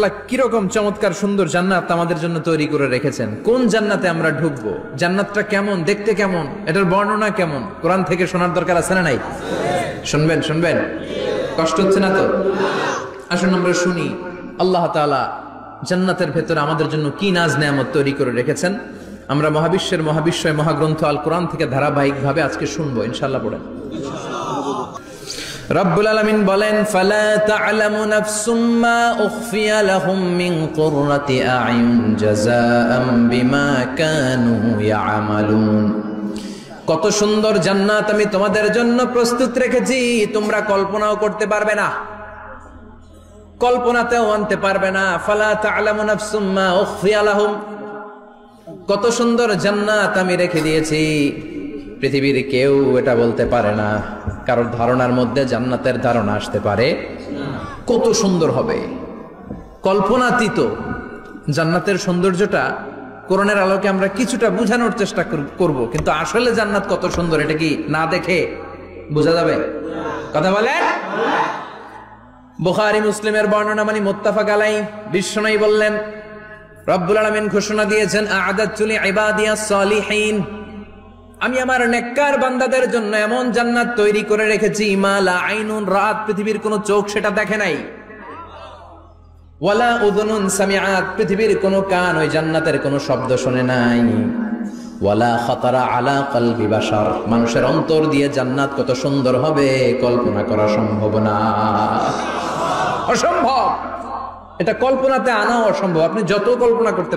আল্লাহ কিরকম চমৎকার সুন্দর জান্নাত আমাদের জন্য তৈরি করে রেখেছেন। কোন জান্নাতে আমরা ঢুকবো, জান্নাতটা কেমন, দেখতে কেমন, এটার বর্ণনা কেমন, কোরআন থেকে শোনার দরকার আছে না নাই? শুনবেন শুনবেন, কষ্ট হচ্ছে না তো? আসুন আমরা শুনি আল্লাহ তাআলা জান্নাতের ভেতরে আমাদের জন্য কি নাজ নেয়ামত তৈরি করে রেখেছেন। আমরা মহাবিশ্বের মহাবিশ্বয় মহাগ্রন্থ আল কোরআন থেকে ধারাবাহিকভাবে আজকে শুনবো ইনশাআল্লাহ। পড়েন। রব্বুল আলামিন বলেন, ফালা তা'লামু নাফসুম মা উখফিয়া লাহুম মিন কুররাতি আ'ইউন জাযাআম বিমা কানু ইয়া'মালুন। কত সুন্দর জান্নাত আমি তোমাদের জন্য প্রস্তুত রেখেছি, তোমরা কল্পনাও করতে পারবে না, কল্পনাতেও আনতে পারবে না। ফালা তা'লামু নাফসুম মা উখফিয়া লাহুম, কত সুন্দর জান্নাত আমি রেখে দিয়েছি, পৃথিবীর কেউ এটা বলতে পারে না। কারোর ধারণার মধ্যে জান্নাতের ধারণা আসতে পারে কত সুন্দর হবে, কল্পনাতীত জান্নাতের সৌন্দর্যটা কোরআনের আলোকে আমরা কিছুটা বোঝানোর চেষ্টা করব, কিন্তু আসলে জান্নাত কত সুন্দর এটা কি না দেখে বোঝা যাবে? কথা বলেন। বুখারী মুসলিমের বর্ণনা মানে মুত্তাফাক আলাইহি, বিশ্বনবী বললেন, রব্বুল আলামিন ঘোষণা দিয়েছেন, আ'আদাতু লিইবাদিয়াস সালিহিন, আমি আমার নেককার বান্দাদের জন্য এমন জান্নাত তৈরি করে রেখেছি, মা লা আইনুন রাত, পৃথিবীর কোন চোখ সেটা দেখে নাই, ওয়ালা উযুনুন সামিআত, পৃথিবীর কোন কান ওই জান্নাতের কোন শব্দ শুনে নাই, ওয়ালা খাতারা আলা কলবি বাশার, মানুষের অন্তর দিয়ে জান্নাত কত সুন্দর হবে কল্পনা করা সম্ভব না, অসম্ভব। এটা কল্পনাতে আনাও অসম্ভব। আপনি যত কল্পনা করতে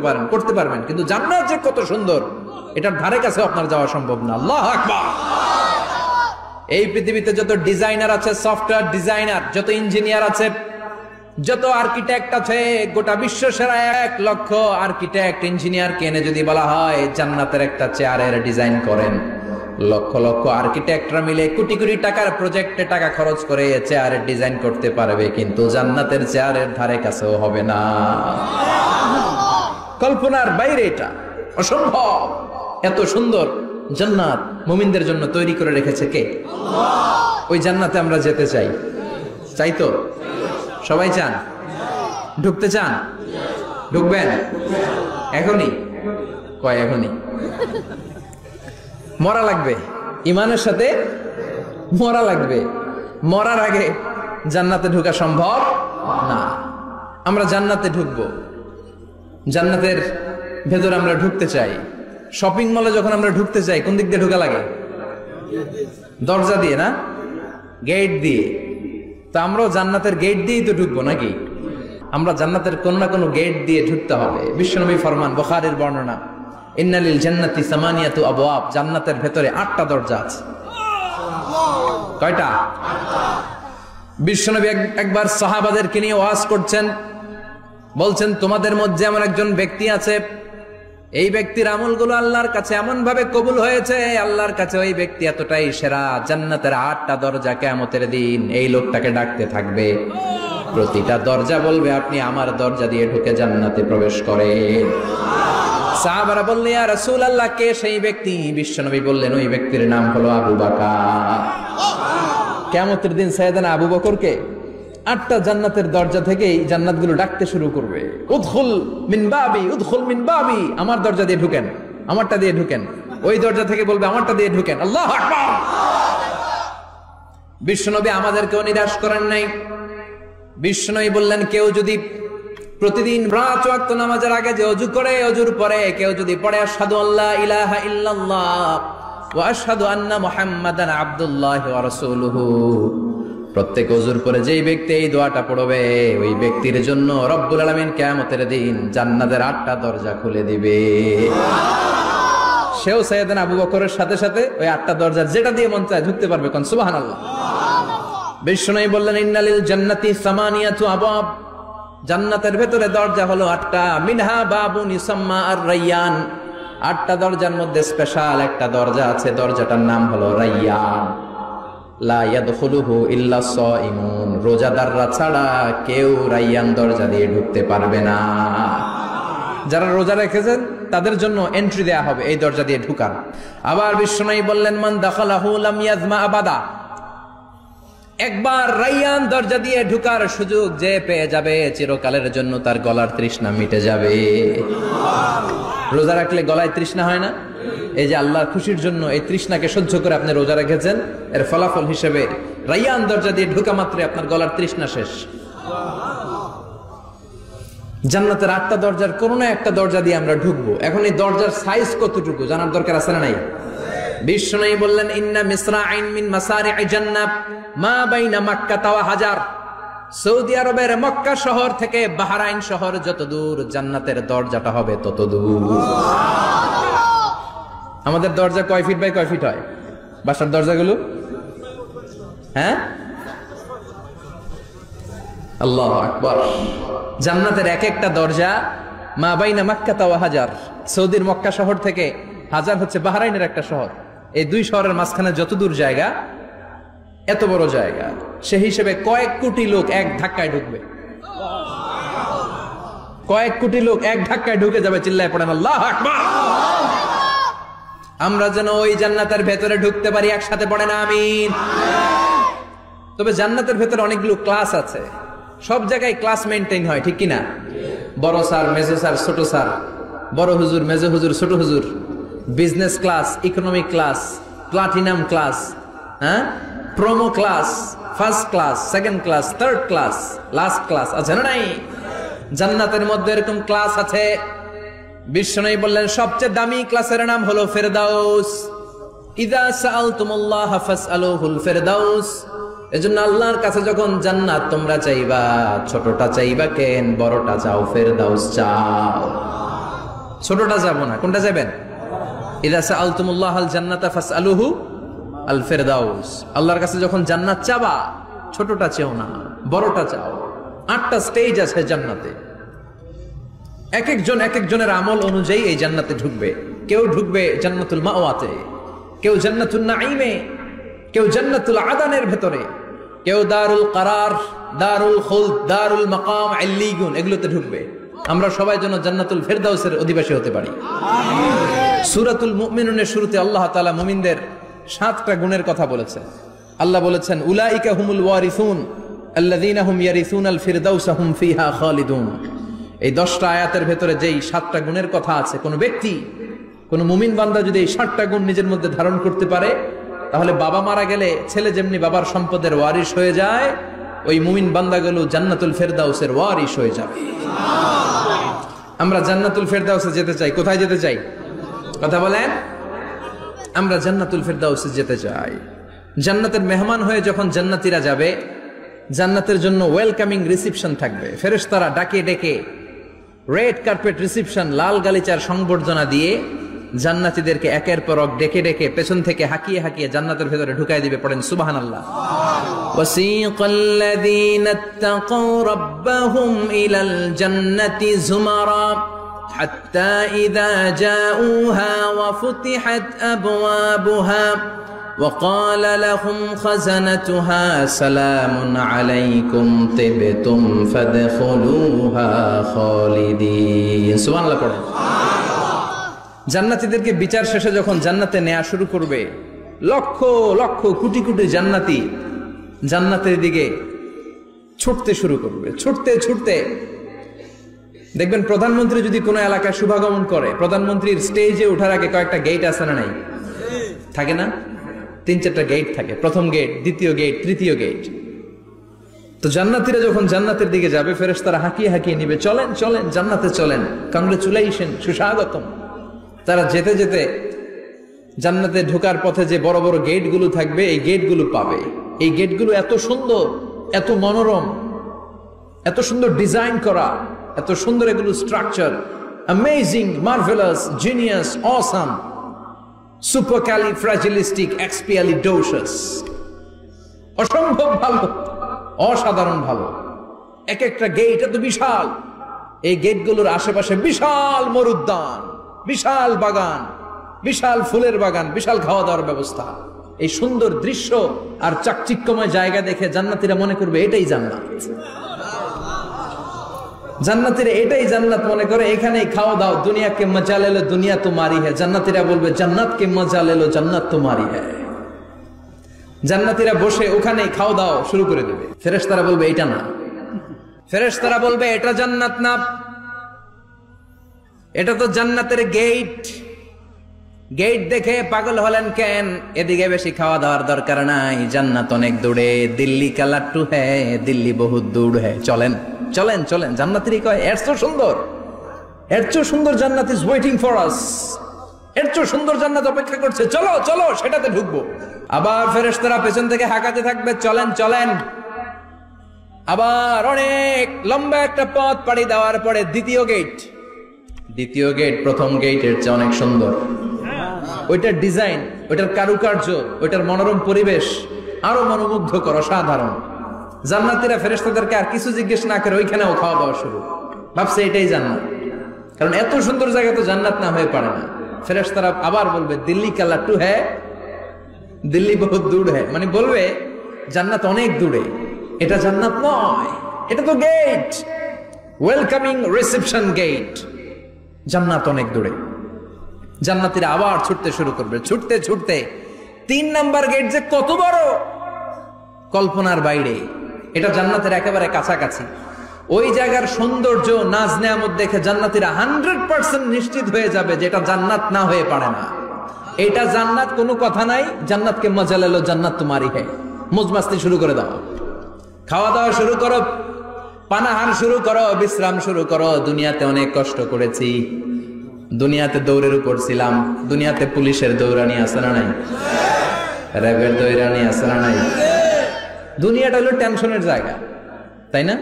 পারবেন, কিন্তু জান্নাত যে কত সুন্দর এটার ধারে কাছে আপনার যাওয়া সম্ভব না। আল্লাহু আকবার। এই পৃথিবীতে যত ডিজাইনার আছে, সফটওয়্যার ডিজাইনার, যত ইঞ্জিনিয়ার আছে, যত আর্কিটেক্ট আছে, গোটা বিশ্ব সেরা 1 লক্ষ আর্কিটেক্ট ইঞ্জিনিয়ারকে এনে যদি বলা হয় জান্নাতের একটা চেয়ারের ডিজাইন করেন, লক্ষ লক্ষ আর্কিটেক্টরা মিলে কোটি কোটি টাকার প্রজেক্টে টাকা খরচ করে চেয়ারের ডিজাইন করতে পারবে, কিন্তু জান্নাতের চেয়ারের ধারে কাছেও হবে না। কল্পনার বাইরে, এটা অসম্ভব। এত সুন্দর জান্নাত মুমিনদের জন্য তৈরি করে রেখেছে কে? আল্লাহ। ওই জান্নাতে আমরা যেতে চাই, চাই তো? সবাই চান? ঢুকতে চান? ঢুকবেন এখনই? কয় এখনই? মরা লাগবে, ইমানের সাথে মরা লাগবে। মরার আগে জান্নাতে ঢোকা সম্ভব না। আমরা জান্নাতে ঢুকবো, জান্নাতের ভেতর আমরা ঢুকতে চাই। শপিং মলে যখন আমরা ঢুকতে চাই, কোন দিক দিয়ে ঢোকা লাগে? দরজা দিয়ে না, গেট দিয়ে। তো আমরাও জান্নাতের গেট দিয়েই তো ঢুকবো নাকি? আমরা জান্নাতের কোন না কোনো গেট দিয়ে ঢুকতে হবে। বিশ্বনবী ফরমান, বুখারীর বর্ণনা, ইন্নালিল জান্নাতি সামানিয়াতু আবওয়াব, জান্নাতের ভেতরে 8টা দরজা আছে। কয়টা? বিশ্বনবী একবার সাহাবাদেরকে নিয়ে ওয়াজ করছেন, বলছেন, তোমাদের মধ্যে এমন একজন ব্যক্তি আছে, এই ব্যক্তির আমলগুলো আল্লাহর কাছে এমন ভাবে কবুল হয়েছে, আল্লাহর কাছে ওই ব্যক্তি এতটাই সেরা, জান্নাতের 8টা দরজা কিয়ামতের দিন এই লোকটাকে ডাকতে থাকবে। প্রতিটা দরজা বলবে, আপনি আমার দরজা দিয়ে ঢুকে জান্নাতে প্রবেশ করেন। সাহাবারা বললেন, ইয়া রাসূলুল্লাহ, কে সেই ব্যক্তি? বিশ্বনবী বললেন, ওই ব্যক্তির নাম হলো আবু বকর। কিয়ামতের দিন সাইয়েদনা আবু বকরকে 8টা জান্নাতের দরজা থেকেই জান্নাতগুলো ডাকতে শুরু করবে, উদখুল মিন বাবি, উদখুল মিন বাবি, আমার দরজা দিয়ে ঢুকেন, আমারটা দিয়ে ঢুকেন। ওই দরজা থেকে বলবে, আমারটা দিয়ে ঢুকেন। আল্লাহু আকবার। বিশ্বনবী আমাদেরকেও নিরাশ করেন নাই। বিশ্বনবী বললেন, কেউ যদি প্রতিদিন 5 ওয়াক্ত নামাজের আগে যে ওযু করে, ওযুর পরে কেউ যদি পড়ে আশহাদু আল্লা ইলাহা ইল্লাল্লাহ ওয়া আশহাদু আন্না মুহাম্মাদান আবদুল্লাহি ওয়া রাসূলুহু, প্রত্যেক ওযুর পরে যেই ব্যক্তি এই দোয়াটা পড়বে, ওই ব্যক্তির জন্য রব্বুল আলামিন কিয়ামতের দিন জান্নাতের 8টা দরজা খুলে দিবে। সেও সাইয়েদনা আবু বকরের সাথে সাথে ওই 8টা দরজা যেটা দিয়ে মন চায় ঢুকতে পারবে। কোন সুবহানাল্লাহ। বিশ্বনবী বললেন, ইন্নালিল জান্নাতি সামানিয়াতু আবওয়াব, জান্নাতের ভেতরে দরজা হলো 8টা, মিনহা বাবুন ইউসাম্মা আর-রায়্যান, 8টা দরজার মধ্যে স্পেশাল একটা দরজা আছে, দরজাটার নাম হলো রায়্যান। লা ইয়াদখুলুহু ইল্লা সাইমুন, রোজাদাররা ছাড়া কেউ রায়্যান দরজা দিয়ে ঢুকতে পারবে না। যারা রোজা রেখেছেন তাদের জন্য এন্ট্রি দেয়া হবে এই দরজা দিয়ে ঢুকার। আবার বিশ্বনবী বললেন, মান দাখালাহু লাম ইয়াজমা আবাদা, একবার রাইয়ান দরজা দিয়ে ঢুকার সুযোগ যে পেয়ে যাবে চিরকালের জন্য তার গলার তৃষ্ণা মিটে যাবে। রোজা রাখলে গলায় তৃষ্ণা হয় না? এই যে আল্লাহর খুশির জন্য এই তৃষ্ণাকে সহ্য করে আপনি রোজা রেখেছেন, এর ফলাফল হিসেবে রাইয়ান দরজা দিয়ে ঢুকা মাত্র আপনার গলার তৃষ্ণা শেষ। জান্নাতের 8টা দরজার কোনো না একটা দরজা দিয়ে আমরা ঢুকবো। এখন এই দরজার সাইজ কতটুকু জানার দরকার আছে না নাই? বিশ্বনবী বললেন, ইন্না মিসরাইন মিন মাসারি'i জান্নাহ মা বাইনা মাক্কা ওয়া হাজার। সৌদি আরবের মক্কা শহর থেকে বাহরাইন শহর যত দূর, জান্নাতের দরজাটা হবে তত দূর। আমাদের দরজা কয় ফিট বাই কয় ফিট হয় বাসার দরজাগুলো? হ্যাঁ, আল্লাহু আকবার। জান্নাতের এক একটা দরজা মা বাইনা মাক্কা ওয়া হাজার। সৌদির মক্কা শহর থেকে হাজার হচ্ছে বাহরাইনের একটা শহর। এই দুই শহরের মাঝখানে যত দূর জায়গা, এত বড় জায়গা, সে হিসেবে কয়েক কোটি লোক এক ধাক্কায় ঢুকবে। কয়েক কোটি লোক এক ধাক্কায় ঢুকে যাবে। চিল্লায় পড়েন আল্লাহু আকবার। আমরা যেন ওই জান্নাতের ভেতরে ঢুকতে পারি, একসাথে পড়েন আমিন। তবে জান্নাতের ভেতরে অনেকগুলো ক্লাস আছে, সব জায়গায় ক্লাস মেনটেন হয়, ঠিক কিনা? বড় স্যার, মেজো স্যার, ছোট স্যার, বড় হুজুর, মেজো হুজুর, ছোট হুজুর, business class, economic class, platinum class, হ্যাঁ, promo class, first class, second class, third class, last class আছে না নাই? জান্নাতের মধ্যে এরকম ক্লাস আছে। বিশ্বনবী বললেন সবচেয়ে দামি ক্লাসের নাম হলো ফেরদাউস। ইযা সাআলতুমুল্লাহ ফাসআলুহুল ফেরদাউস। এজন্য আল্লাহর কাছে যখন জান্নাত তোমরা চাইবা, ছোটটা চাইবা কেন, বড়টা চাও, ফেরদাউস চাও। ছোটটা যাবো না, কোনটা যাবেন? ইযা সাআলতুমুল্লাহাল জান্নাতা ফাসআলুহু আল ফেরদাউস। আল্লাহর কাছে যখন জান্নাত চাবা, ছোটটা চেও না, বড়টা চাও। 8টা স্টেজ আছে জান্নাতে। এক একজন এক একজনের আমল অনুযায়ী এই জান্নাতে ঢুকবে। কেউ ঢুকবে জান্নাতুল মাওয়াতে, কেউ জান্নাতুল নাঈমে, কেউ জান্নাতুল আদানের ভেতরে, কেউ দারুল কারার, দারুল খুলদ, দারুল মাকাম, আল্লিগুন, এগুলোতে ঢুকবে। আমরা সবাই যেন জান্নাতুল ফেরদাউসের অধিবাসী হতে পারি। সূরাতুল মুমিনুনের শুরুতে আল্লাহ তাআলা মুমিনদের 7টা গুণের কথা বলেছেন। আল্লাহ বলেছেন, উলাইকা হুমুল ওয়ারিসুন আল্লাযীনা হুম ইয়ারিসুনাল ফিরদাউসা হুম ফিহা খালিদুন। এই 10টা আয়াতের ভেতরে যেই 7টা গুণের কথা আছে, কোন ব্যক্তি, কোন মুমিন বান্দা যদি এই 7টা গুণ নিজের মধ্যে ধারণ করতে পারে, তাহলে বাবা মারা গেলে ছেলে যেমনি বাবার সম্পদের ওয়ারিশ হয়ে যায়, ওই মুমিন বান্দাগুলো জান্নাতুল ফেরদাউসের ওয়ারিশ হয়ে যাবে। আমরা জান্নাতুল ফেরদাউসে যেতে চাই। কোথায় যেতে চাই? কথা বলেন। আমরা জান্নাতুল ফেরদাউসে যেতে চাই। জান্নাতের মেহমান হয়ে যখন জান্নাতীরা যাবে, জান্নাতের জন্য ওয়েলকামিং রিসিপশন থাকবে। ফেরেশতারা ডাকে ডেকে রেড কার্পেট রিসিপশন, লাল গালিচার সংবর্ধনা দিয়ে জান্নাতীদেরকে একের পর এক ডেকে ডেকে পেছন থেকে হাকিয়ে হাকিয়ে জান্নাতের ভেতরে ঢুকাই দিবে। পড়েন সুবহানাল্লাহ। ওয়াসিকাল্লাযীনা ইত্তাকাউ রাব্বাহুম ইলাল জান্নাতি যুমারা হাত্তা ইযা জাউহা ওয়া ফুতিহাত আবওয়াবুহা وقال لهم خزنتها سلام عليكم طبتم فادخلوها خالدين। সুবহানাল্লাহ পড়েন। জান্নাতীদেরকে বিচার শেষে যখন জান্নাতে নেওয়া শুরু করবে, লক্ষ লক্ষ কোটি কোটি জান্নাতি জান্নাতের দিকে ছুটতে শুরু করবে। ছুটতে ছুটতে দেখবেন প্রধানমন্ত্রী যদি কোনো এলাকায় শুভাগমন করে, প্রধানমন্ত্রীর স্টেজে ওঠার আগে কয়েকটা গেট আছে না নাই? থাকে না? 3-4টা গেট থাকে। প্রথম গেট, দ্বিতীয় গেট, তৃতীয় গেট। তো জান্নাতীরা যখন জান্নাতের দিকে যাবে, ফেরেশতারা হাঁকিয়ে হাঁকিয়ে নিবে, চলেন চলেন জান্নাতে চলেন, কংগ্রেচুলেশন, সুস্বাগতম। তারা যেতে যেতে জান্নাতে ঢোকার পথে যে বড় বড় গেটগুলো থাকবে, এই গেটগুলো পাবে। এই গেটগুলো এত সুন্দর, এত মনোরম, এত সুন্দর ডিজাইন করা, এত সুন্দর এগুলো structure, amazing, marvellous, genius, awesome, supercalifragilistic expialidocious, অসম্ভব ভালো, অসাধারণ ভালো। এক একটা গেট এত বিশাল। এই গেটগুলোর আশেপাশে বিশাল মরুদ্যান, বিশাল বাগান, বিশাল ফুলের বাগান, বিশাল খাওয়া দাওয়ার ব্যবস্থা। এই সুন্দর দৃশ্য আর চাকচিক্যময় জায়গা দেখে জান্নাতীরা মনে করবে এটাই জান্নাত। জান্নাতীরা এটাই জান্নাত মনে করে, এখানেই খাওয়া দাও। দুনিয়া কে মজা লে লো, দুনিয়া তোমারি হ্যায়। জান্নাতীরা বলবে জান্নাত কে মজা লে লো, জান্নাত তোমারি হ্যায়। জান্নাতীরা বসে ওখানে খাওয়া দাওয়া শুরু করে দেবে। ফেরেশতারা বলবে এটা না, ফেরেশতারা বলবে এটা জান্নাত না, এটা তো জান্নাতের গেট। গেট দেখে পাগল হলেন কেন? এদিকে বেশি খাওয়া দাওয়ার দরকার নাই, জান্নাত অনেক দূরে। দিল্লি কা লাট্টু হ্যায়, দিল্লি বহুত দূর হ্যায়, চলেন চলেন চলেন। জান্নাতেরই কয় এর চেয়ে সুন্দর, এর চেয়ে সুন্দর জান্নাত ইজ ওয়েটিং ফর আস, এর চেয়ে সুন্দর জান্নাত অপেক্ষা করছে, চলো চলো সেটাতে ঢুকবো। আবার ফেরেশতারা পেছন থেকে হাঁকাতে থাকবে, চলেন চলেন। আবার অনেক লম্বা একটা পথ পাড়ি দেওয়ার পরে দ্বিতীয় গেট, দ্বিতীয় গেট প্রথম গেটের চেয়ে অনেক সুন্দর। ওইটার ডিজাইন, ওইটার কারুকার্য, ওইটার মনোরম পরিবেশ আরো মনোমুগ্ধকর, অসাধারণ। জান্নাতীরা ফেরেশতাদেরকে আর কিছু জিজ্ঞেস না করে ওইখানেও খাওয়া দাওয়া শুরু। ভাবছে এটাই জান্নাত, কারণ এত সুন্দর জায়গা তো জান্নাত না হয়ে পারে না। ফেরেশতারা আবার বলবে দিল্লি কা লাট্টু হ্যায়, দিল্লি বহুত দূর হ্যায়, মানে বলবে জান্নাত অনেক দূরে, এটা জান্নাত নয়, এটা তো গেট, ওয়েলকামিং রিসেপশন গেট, জান্নাত অনেক দূরে। জান্নাতীরা আবার ছুটতে শুরু করবে, ছুটতে ছুটতে 3 নাম্বার গেট যে কত বড়, কল্পনার বাইরে। এটা জান্নাতের একেবারে কাছাকাছি। ওই জায়গার সৌন্দর্য, নাজ নেয়ামত দেখে জান্নাতীরা 100% নিশ্চিত হয়ে যাবে যে এটা জান্নাত না হয়ে পারে না, এটা জান্নাত, কোনো কথা নাই। জান্নাতকে মজা লেলো, জান্নাত তোমারই হ্যায়। মজমাস্তি শুরু করে দাও, খাওয়া দাওয়া শুরু করো, পানাহার শুরু করো, বিশ্রাম শুরু করো। দুনিয়াতে অনেক কষ্ট করেছি, দুনিয়াতে দৌড়ের উপর ছিলাম, দুনিয়াতে পুলিশের দৌড়ানি আছে না নাই, র্যাবের দৌড়ানি আছে না নাই। দুনিয়াটা হলো টেনশনের জায়গা, তাই না?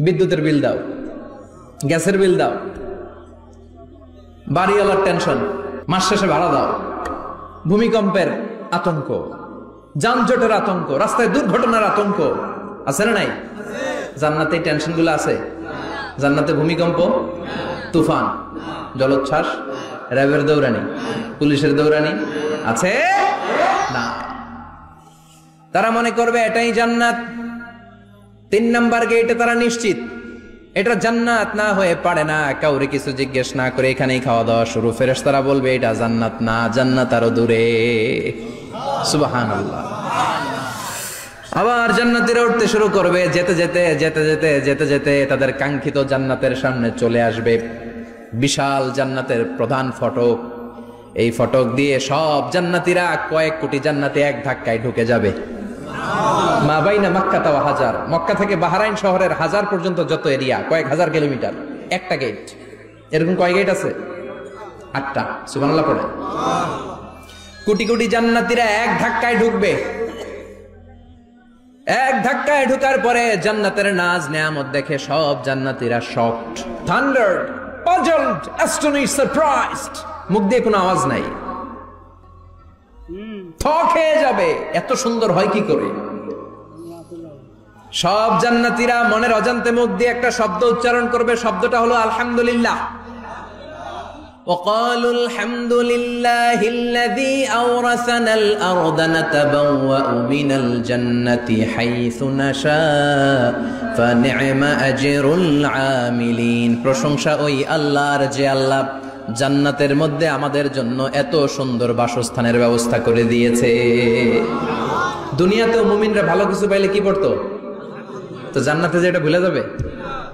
বিদ্যুতের বিল দাও, গ্যাসের বিল দাও, বাড়িওয়ালার টেনশন, মাস শেষে ভাড়া দাও, ভূমিকম্পের আতঙ্ক, যানজটের আতঙ্ক, রাস্তায় দুর্ঘটনার আতঙ্ক আছে না নাই? জান্নাতে এই টেনশন গুলো আছে? জান্নাতে ভূমিকম্প, তুফান, জলোচ্ছ্বাস, র্যাবের দৌড়ানি, পুলিশের দৌড়ানি আছে না। তারা মনে করবে এটাই জান্নাত। 3 নাম্বার গেটে তারা নিশ্চিত এটা জান্নাত না হয়ে পারে না। কাউরে কিছু জিজ্ঞেস না করে এখানেই খাওয়া দাওয়া শুরু। ফেরেশতারা বলবে এটা জান্নাত না, জান্নাত আরো দূরে। সুবহানাল্লাহ। আবার জান্নাতীরা উঠতে শুরু করবে, যেতে যেতে যেতে যেতে যেতে যেতে তাদের কাঙ্ক্ষিত জান্নাতের সামনে চলে আসবে। বিশাল জান্নাতের প্রধান ফটক, এই ফটক দিয়ে সব জান্নাতীরা, কয়েক কোটি জান্নাতে এক ধাক্কায় ঢুকে যাবে। মা বাইনা মক্কা ওয়া হাজার, মক্কা থেকে বাহরাইন শহরের হাজার পর্যন্ত যত এরিয়া, কয়েক হাজার কিলোমিটার, একটা গেট। এরকম কয় গেট আছে? 8টা। সুবহানাল্লাহ পড়ে। কোটি কোটি জান্নাতীরা এক ধাক্কায় ঢুকবে। এক ধাক্কায় ঢুকার পরে জান্নাতের নাজ নেয়ামত দেখে সব জান্নাতীরা শকড, থান্ডার্ড, পাজলড, অ্যাস্টনিশড, সারপ্রাইজড। মুখ দিয়ে কোনো আওয়াজ নাই, থক হয়ে যাবে, এত সুন্দর হয় কি করে। সব জান্নাতীরা মনের অজান্তে মুখ দিয়ে একটা শব্দ উচ্চারণ করবে, শব্দটা হলো আলহামদুলিল্লাহ। وقالوا الحمد لله الذي أورثنا الأرض نتبوأ من الجنة حيث نشاء فنعم أجر العاملين। প্রশংসা ওই আল্লাহর যে আল্লাহ জান্নাতের মধ্যে আমাদের জন্য এত সুন্দর বাসস্থানের ব্যবস্থা করে দিয়েছে। দুনিয়াতেও মুমিনরা ভালো কিছু পাইলে কি করতো? তো জান্নাতে যে এটা ভুলে যাবে?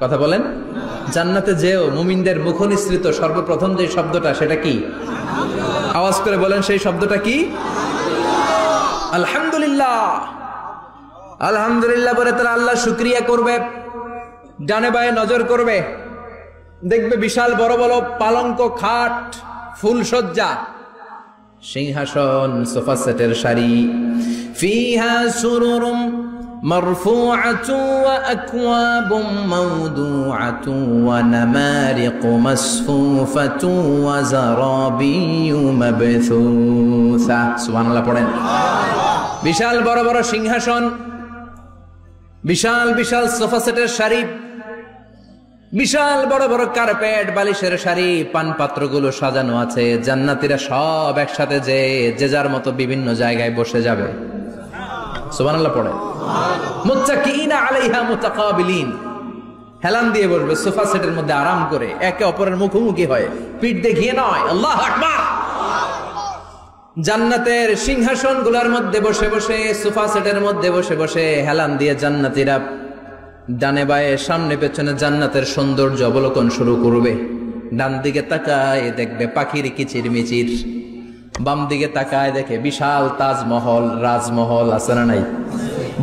কথা বলেন। জান্নাতে যেও মুমিনদের মুখ নিঃসৃত সর্বপ্রথম যে শব্দটা, সেটা কি? আওয়াজ করে বলেন, সেই শব্দটা কি? আলহামদুলিল্লাহ। আলহামদুলিল্লাহ বলে তারা আল্লাহ শুকরিয়া করবে, ডানে বায়ে নজর করবে, দেখবে বিশাল বড় বড় পালঙ্ক, খাট, ফুলসজ্জা, সিংহাসন, সোফা সেটের সারি। ফিহা সুরুরুম মারফুআতু ওয়া আকওয়াবুম মাওদুআতু ওয়া নামারিকু মাসফুফাতু ওয়া যারাবিয়্যু মাবথুসা। সুবহানাল্লাহ পড়েন। বিশাল বড় বড় সিংহাসন, বিশাল বিশাল সোফা সেটের সারি, বিশাল বড় বড় কার্পেট, বালিশের সারি, পান পাত্রগুলো সাজানো আছে। জান্নাতীরা সব একসাথে যে যার মতো বিভিন্ন জায়গায় বসে যাবে। সুবহানাল্লাহ পড়ে। মুত্তাকিইনা আলাইহা মুতাকাবিলিন, হেলান দিয়ে বসবে সোফা সেটের মধ্যে আরাম করে, একে অপরের মুখোমুখি হয়, পিঠ দেখিয়ে নয়। আল্লাহু আকবার। জান্নাতের সিংহাসন গুলার মধ্যে বসে বসে, সোফা সেটের মধ্যে বসে বসে হেলান দিয়ে জান্নাতীরা ডানে বায়ে সামনে পেছনে জান্নাতের সৌন্দর্য অবলোকন শুরু করবে। ডান দিকে তাকায় দেখবে পাখির কিচির মিচির, বাম দিকে তাকায় দেখে বিশাল তাজমহল, রাজমহল আছে না নাই,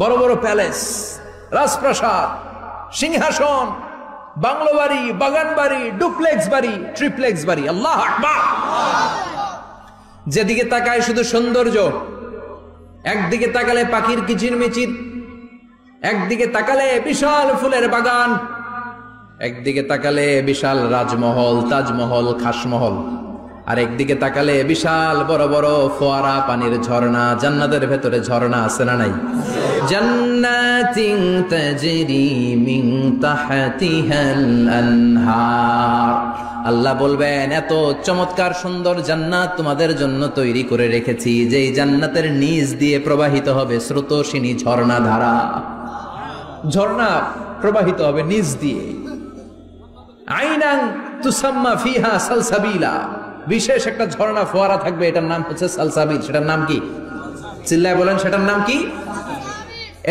বড় বড় প্যালেস, রাজপ্রাসাদ, সিংহাসন, বাংলো বাড়ি, বাগান বাড়ি, ডুপ্লেক্স বাড়ি, ট্রিপ্লেক্স বাড়ি। আল্লাহ আকবার। যেদিকে তাকায় শুধু সৌন্দর্য। একদিকে তাকালে পাখির কিচির মিচির, একদিকে তাকালে বিশাল ফুলের বাগান, একদিকে তাকালে বিশাল রাজমহল, তাজমহল, খাসমহল, আর একদিকে তাকালে বিশাল বড় বড় ফোয়ারা, পানির ঝর্ণা। জান্নাতের ভেতরে ঝর্ণা আছে না নাই? জান্নাতিন তাজরি মিন তাহতিহাল আনহার। আল্লাহ বলবেন, এত চমৎকার সুন্দর জান্নাত তোমাদের জন্য তৈরি করে রেখেছি, যেই জান্নাতের নিচ দিয়ে প্রবাহিত হবে স্রোতস্বিনী ঝর্ণা ধারা। ঝর্ণা প্রবাহিত হবে নিচ দিয়ে। আইনান তুসাম্মা ফিহা সালসাবিলা। বিশেষ একটা ঝর্ণা ফোয়ারা থাকবে, এটার নাম হচ্ছে সালসাবিল। সেটার নাম কি? চিল্লায় বলেন, সেটার নাম কি?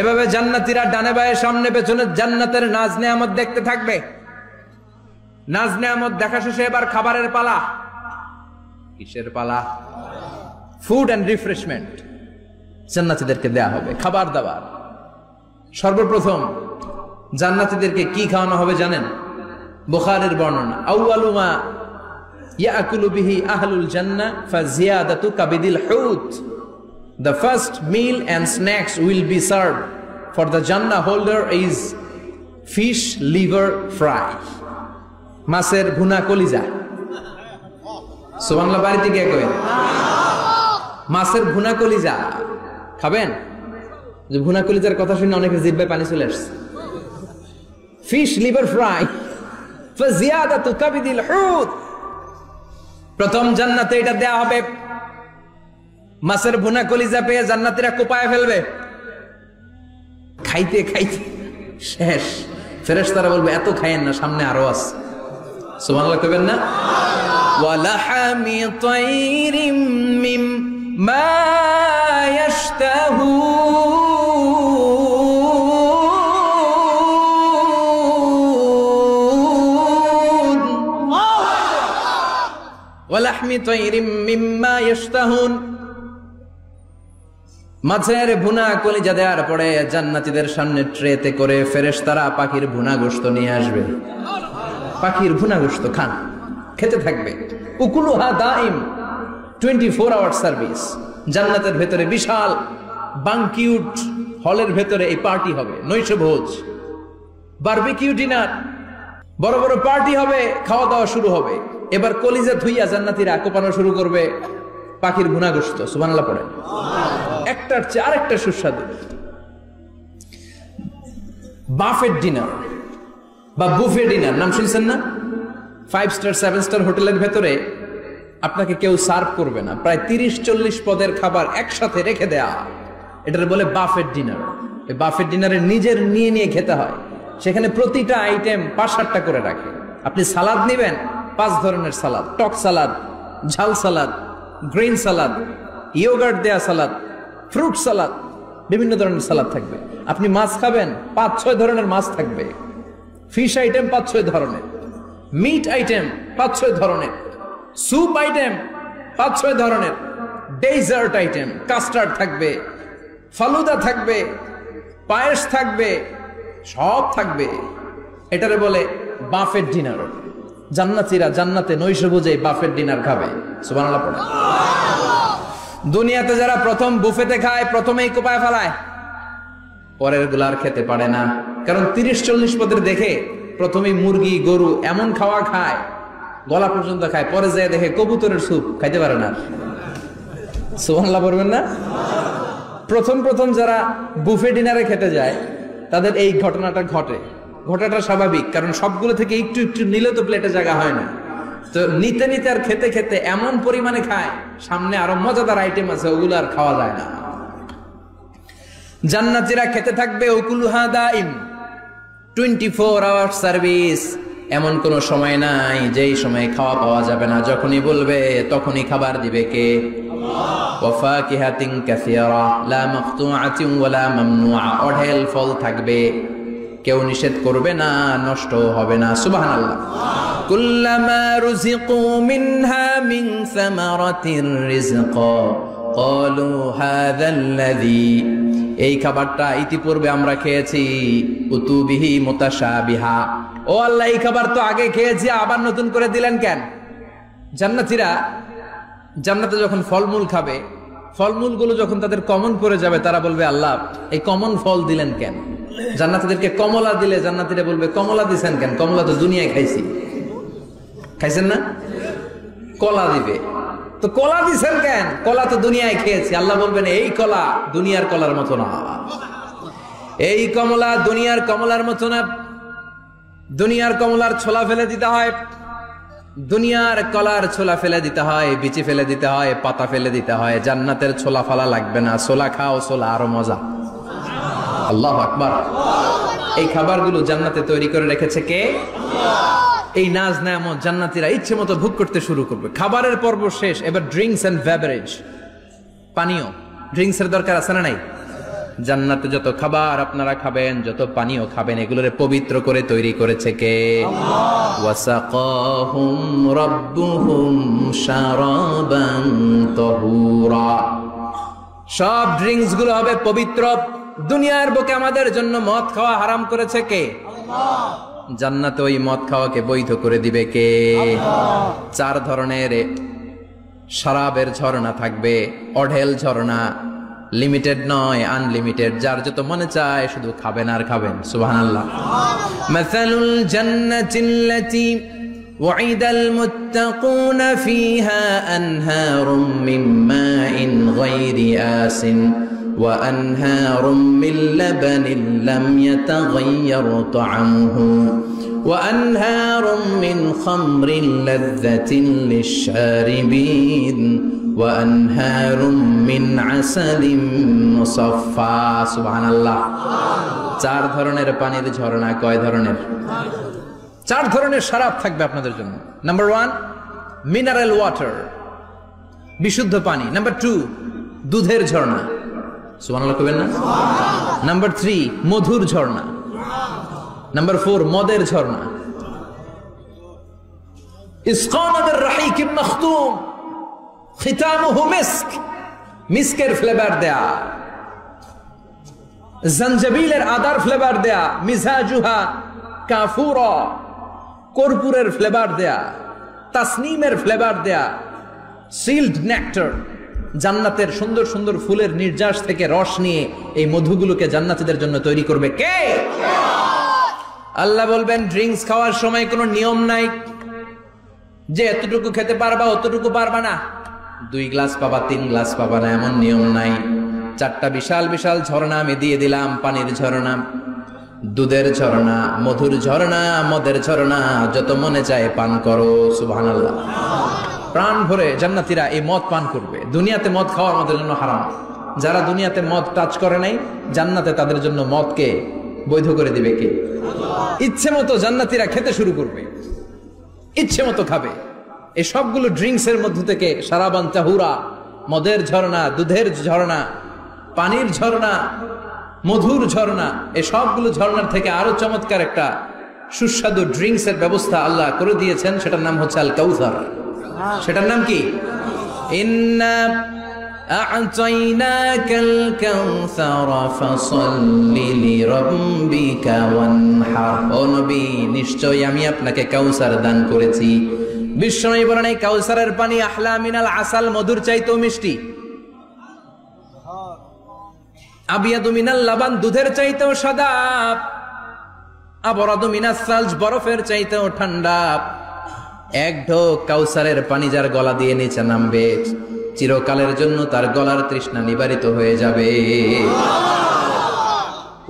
এভাবে জান্নাতীরা ডানে বায়ে সামনে পেছনে জান্নাতের নাজ নেয়ামত দেখতে থাকবে। নাজ নেয়ামত দেখা শেষে এবার খাবারের পালা। কিসের পালা? ফুড এন্ড রিফ্রেশমেন্ট জান্নাতীদেরকে দেয়া হবে, খাবার দাবার। সর্বপ্রথম জান্নাতীদেরকে কি খাওয়ানো হবে জানেন? বুখারীর বর্ণনা, আউয়ালু মা ইয়াকুলু বিহি আহলুল জান্নাহ ফাজিয়াদাতু কাবিদিল হুত। The first meal and snacks will be served for the Jannah holder is fish liver fry. মাছের ভুনা কলিজা। সুবহানাল্লাহ, বাড়িতে কে কয় মাছের ভুনা কলিজা খাবেন? যে ভুনা কলিজার কথা শুনে অনেকের জিহ্বায় পানি চলে আসছে। ফিশ লিভার ফ্রাই ফাজিয়াদাতু কাবিদিল হুত। প্রথম জান্নাতে এটা দেয়া হবে। মাছের ভুনা কলিজা পেয়ে জান্নাতীরা কোপায় ফেলবে। খাইতে খাইতে শেষ। ফেরেশতারা বলবে, এত খায়েন না, সামনে আরো আছে। সুবহানাল্লাহ কইবেন না? ওয়ালাহামি তাইরিম মিম্মা ইয়াশতাহুন। ওয়ালাহমি তাইরিম মিম্মা ইয়াশতাহুন। মাছের ভুনা কলিজা দেওয়ার পরে জান্নাতীদের সামনে ট্রেতে করে ফেরেশতারা পাখির ভুনা গোশত নিয়ে আসবে। পাখির ভুনা গোশত খান, খেতে থাকবে। উকুলুহা দাইম, 24 আওয়ার সার্ভিস। জান্নাতের ভেতরে বিশাল বানকিউট হলের ভেতরে এই পার্টি হবে, নৈশ ভোজ, বারবিকিউ ডিনার, বড় বড় পার্টি হবে, খাওয়া দাওয়া শুরু হবে। এবার কলিজা ধুইয়া জান্নাতীরা কোপানো শুরু করবে পাখির ভুনা গোশত। সুবহানাল্লাহ পড়ে। একটার চেয়ে আরেকটা সুস্বাদু। বাফেট ডিনার বা বুফে ডিনার নাম শুনছেন না? 5 স্টার 7 স্টার হোটেলের ভেতরে আপনাকে কেউ সার্ভ করবে না, প্রায় 30-40 পদের খাবার একসাথে রেখে দেয়া, এটার বলে বাফেট ডিনার। এই বাফেট ডিনারে নিজের নিয়ে নিয়ে খেতে হয়। সেখানে প্রতিটা আইটেম 5-7টা করে রাখে। আপনি সালাদ নেবেন, 5 ধরনের সালাদ, টক সালাদ, ঝাল সালাদ, গ্রিন সালাদ, ইয়োগার্ট দেয়া সালাদ, ফ্রুট সালাদ, বিভিন্ন ধরনের সালাদ থাকবে। আপনি মাছ খাবেন, 5-6 ধরনের মাছ থাকবে। ফিশ আইটেম 5-6 ধরনের, মিট আইটেম 5-6 ধরনের, স্যুপ আইটেম 5-6 ধরনের, ডেজার্ট আইটেম, কাস্টার্ড থাকবে, ফালুদা থাকবে, পায়েস থাকবে, সব থাকবে। এটারে বলে বাফেট ডিনার। জান্নাতীরা জান্নাতে নৈশভোজে বাফেট ডিনার খাবে। সুবহানাল্লাহ পড়ে। দুনিয়াতে যারা প্রথম বুফেতে খায়, প্রথমেই কোপায় ফেলায়, পরের গুলার খেতে পারে না। কারণ 30-40 পদের দেখে প্রথমেই মুরগি, গরু এমন খাওয়া খায়, গলা পর্যন্ত খায়, পরে যায় দেখে কবুতরের স্যুপ, খাইতে পারে না। সুবহানাল্লাহ পড়বেন না? প্রথম যারা বুফে ডিনারে খেতে যায় তাদের এই ঘটনাটা ঘটে। ঘটাটা স্বাভাবিক, কারণ সবগুলো থেকে একটু একটু নিলে তো প্লেটে জায়গা হয় না। তো নিতে নিতে আর খেতে খেতে এমন পরিমাণে খায়, সামনে আরো মজাদার আইটেম আছে, ওগুলো আর খাওয়া যায় না। জান্নাতীরা খেতে থাকবে, উকুলুহা দাইম, 24 আওয়ার সার্ভিস। এমন কোন সময় নাই যেই সময় খাওয়া পাওয়া যাবে না, যখনই বলবে তখনই খাবার দিবে কে? ওয়া ফাকিহাতিন কাসীরা লা মাকতুআতিন ওয়ালা মামনুআ, অঢেল ফল থাকবে, কেউ নিষেধ করবে না, নষ্ট হবে না। সুবহানাল্লাহ। কুল্লামা রুজিকু মিনহা মিন সামারাতির রিজকা ক্বালু হাযাল্লাযী, এই খাবারটা ইতিপূর্বে আমরা খেয়েছি, উতুবিহি মুতাশাবিহা, ও আল্লাহ এই খাবার তো আগে খেয়েছি, আবার নতুন করে দিলেন কেন? জান্নাতীরা জান্নাতে যখন ফলমূল খাবে, ফলমূলগুলো যখন তাদের কমন পড়ে যাবে, তারা বলবে আল্লাহ এই কমন ফল দিলেন কেন? জান্নাতীদেরকে কমলা দিলে জান্নাতীরা বলবে কমলা দিছেন কেন? কমলা তো দুনিয়ায় খাইছি। খাইছেন না? কলা দিবে, তো কলা দিছেন কেন? কলা তো দুনিয়ায় খেয়েছি। আল্লাহ বলবেন এই কলা দুনিয়ার কলার মতো না, এই কমলা দুনিয়ার কমলার মতো না। দুনিয়ার কমলার ছোলা ফেলে দিতে হয়, দুনিয়ার কলার ছোলা ফেলে দিতে হয়, বিচি ফেলে দিতে হয়, পাতা ফেলে দিতে হয়। জান্নাতের ছোলা ফালা লাগবে না, ছোলা খাও, ছোলা আরো মজা। আল্লাহু আকবার। এই খাবারগুলো জান্নাতে তৈরি করে রেখেছে কে? এই নাজ নেয়ামত জান্নাতীরা ইচ্ছে মতো ভোগ করতে শুরু করবে। খাবারের পর্ব শেষ, এবার ড্রিঙ্কস এন্ড বেভারেজ, পানীয়। ড্রিঙ্কস এর দরকার আছে না নাই? জান্নাতে যত খাবার আপনারা খাবেন, যত পানীয় খাবেন, এগুলোরে পবিত্র করে তৈরি করেছে কে? ওয়াসাকাহুম রাব্বুহুম শারাবান তাহুরা, সব ড্রিঙ্কস গুলো হবে পবিত্র। দুনিয়ার বুকে আমাদের জন্য মদ খাওয়া হারাম করেছে কে? জান্নাতে ওই মদ খাওয়াকে বৈধ করে দিবে কে? 4 ধরনের শরাবের ঝর্ণা থাকবে, অঢেল ঝর্ণা, লিমিটেড নয়, আনলিমিটেড। যার যত মনে চায় শুধু খাবেন আর খাবেন। সুবহানাল্লাহ। মাসালুল জান্নাতিল্লাতী ওয়াইদাল মুত্তাকুনা ফীহা আনহারুম মিন মাইন গায়রি আসিন ওয়া আনহারুম মিন লাবানিন লাম ইয়াতাগায়্যার তা'আমুহু ওয়া আনহারুম মিন খামরিন লাযযাতিন লিশ-শারিবিন ওয়া আনহারুম মিন আসালিম মুসাফফা। সুবহানাল্লাহ। 4 ধরনের পানির ঝর্ণা। কয় ধরনের? 4 ধরনের শরাব থাকবে আপনাদের জন্য। নাম্বার 1 মিনারেল ওয়াটার, বিশুদ্ধ পানি। নাম্বার 2 দুধের ঝর্ণা। সুবহানাল্লাহ কইবেন না? নাম্বার 3 মধুর ঝর্ণা। নাম্বার 4 মদের ঝর্ণা। ইসকানা বির রাহিকিম মাখতুম খিতামুহু মিস্ক, মিস্কের ফ্লেভার দেয়া, জঞ্জাবিলের আদার ফ্লেভার দেয়া, মিজাজুহা কাফুরা, কর্পূরের ফ্লেভার দেয়া, তাসনিমের ফ্লেভার দেয়া, সিল্ড নেক্টার, জান্নাতের সুন্দর সুন্দর ফুলের নির্যাস থেকে রস নিয়ে এই মধুগুলোকে জান্নাতীদের জন্য তৈরি করবে কে? আল্লাহ বলবেন ড্রিঙ্কস খাওয়ার সময় কোনো নিয়ম নাই যে এতটুকু খেতে পারবা অতটুকু পারবা না, 2 গ্লাস পাবা 3 গ্লাস পাবা না, এমন নিয়ম নাই। 4টা বিশাল বিশাল ঝর্ণা আমি দিয়ে দিলাম। পানির ঝর্ণা, দুধের ঝর্ণা, মধুর ঝর্ণা, মদের ঝর্ণা, যত মনে চায় পান করো। সুবহানাল্লাহ। প্রাণ ভরে জান্নাতীরা এই মদ পান করবে। দুনিয়াতে মদ খাওয়া আমাদের জন্য হারাম। যারা দুনিয়াতে মদ টাচ করে নাই, জান্নাতে তাদের জন্য মদকে বৈধ করে দিবে কে? ইচ্ছে মতো জান্নাতীরা খেতে শুরু করবে, ইচ্ছে মতো খাবে। এই সবগুলো ড্রিঙ্কস এর মধ্য থেকে শারাবান তাহুরা, মদের ঝর্ণা, দুধের ঝর্ণা, পানির ঝর্ণা, মধুর ঝর্ণা, এই সবগুলো ঝর্ণার থেকে আরো চমৎকার একটা সুস্বাদু ড্রিঙ্কস এর ব্যবস্থা আল্লাহ করে দিয়েছেন। সেটার নাম হচ্ছে আল কাউসার। সেটার নাম কি? ইন্না আ'তাইনাকাল কাউসার ফাসাল্লি লিরাব্বিকা ওয়ানহার। ও নবী, নিশ্চয়ই আমি আপনাকে কাউসার দান করেছি। বিশ্বনবী বলেন এই কাউসারের পানি আহলা মিনাল আসাল, মধুর চাইতেও মিষ্টি। আবিয়াদু মিনাল লাবান, দুধের চাইতেও সাদা। আবরাদু মিনাস সালজ, বরফের চাইতেও ঠান্ডা। এক ঢোক কাউসারের পানি যার গলা দিয়ে নিচে নামবে, চিরকালের জন্য তার গলার তৃষ্ণা নিবারিত হয়ে যাবে।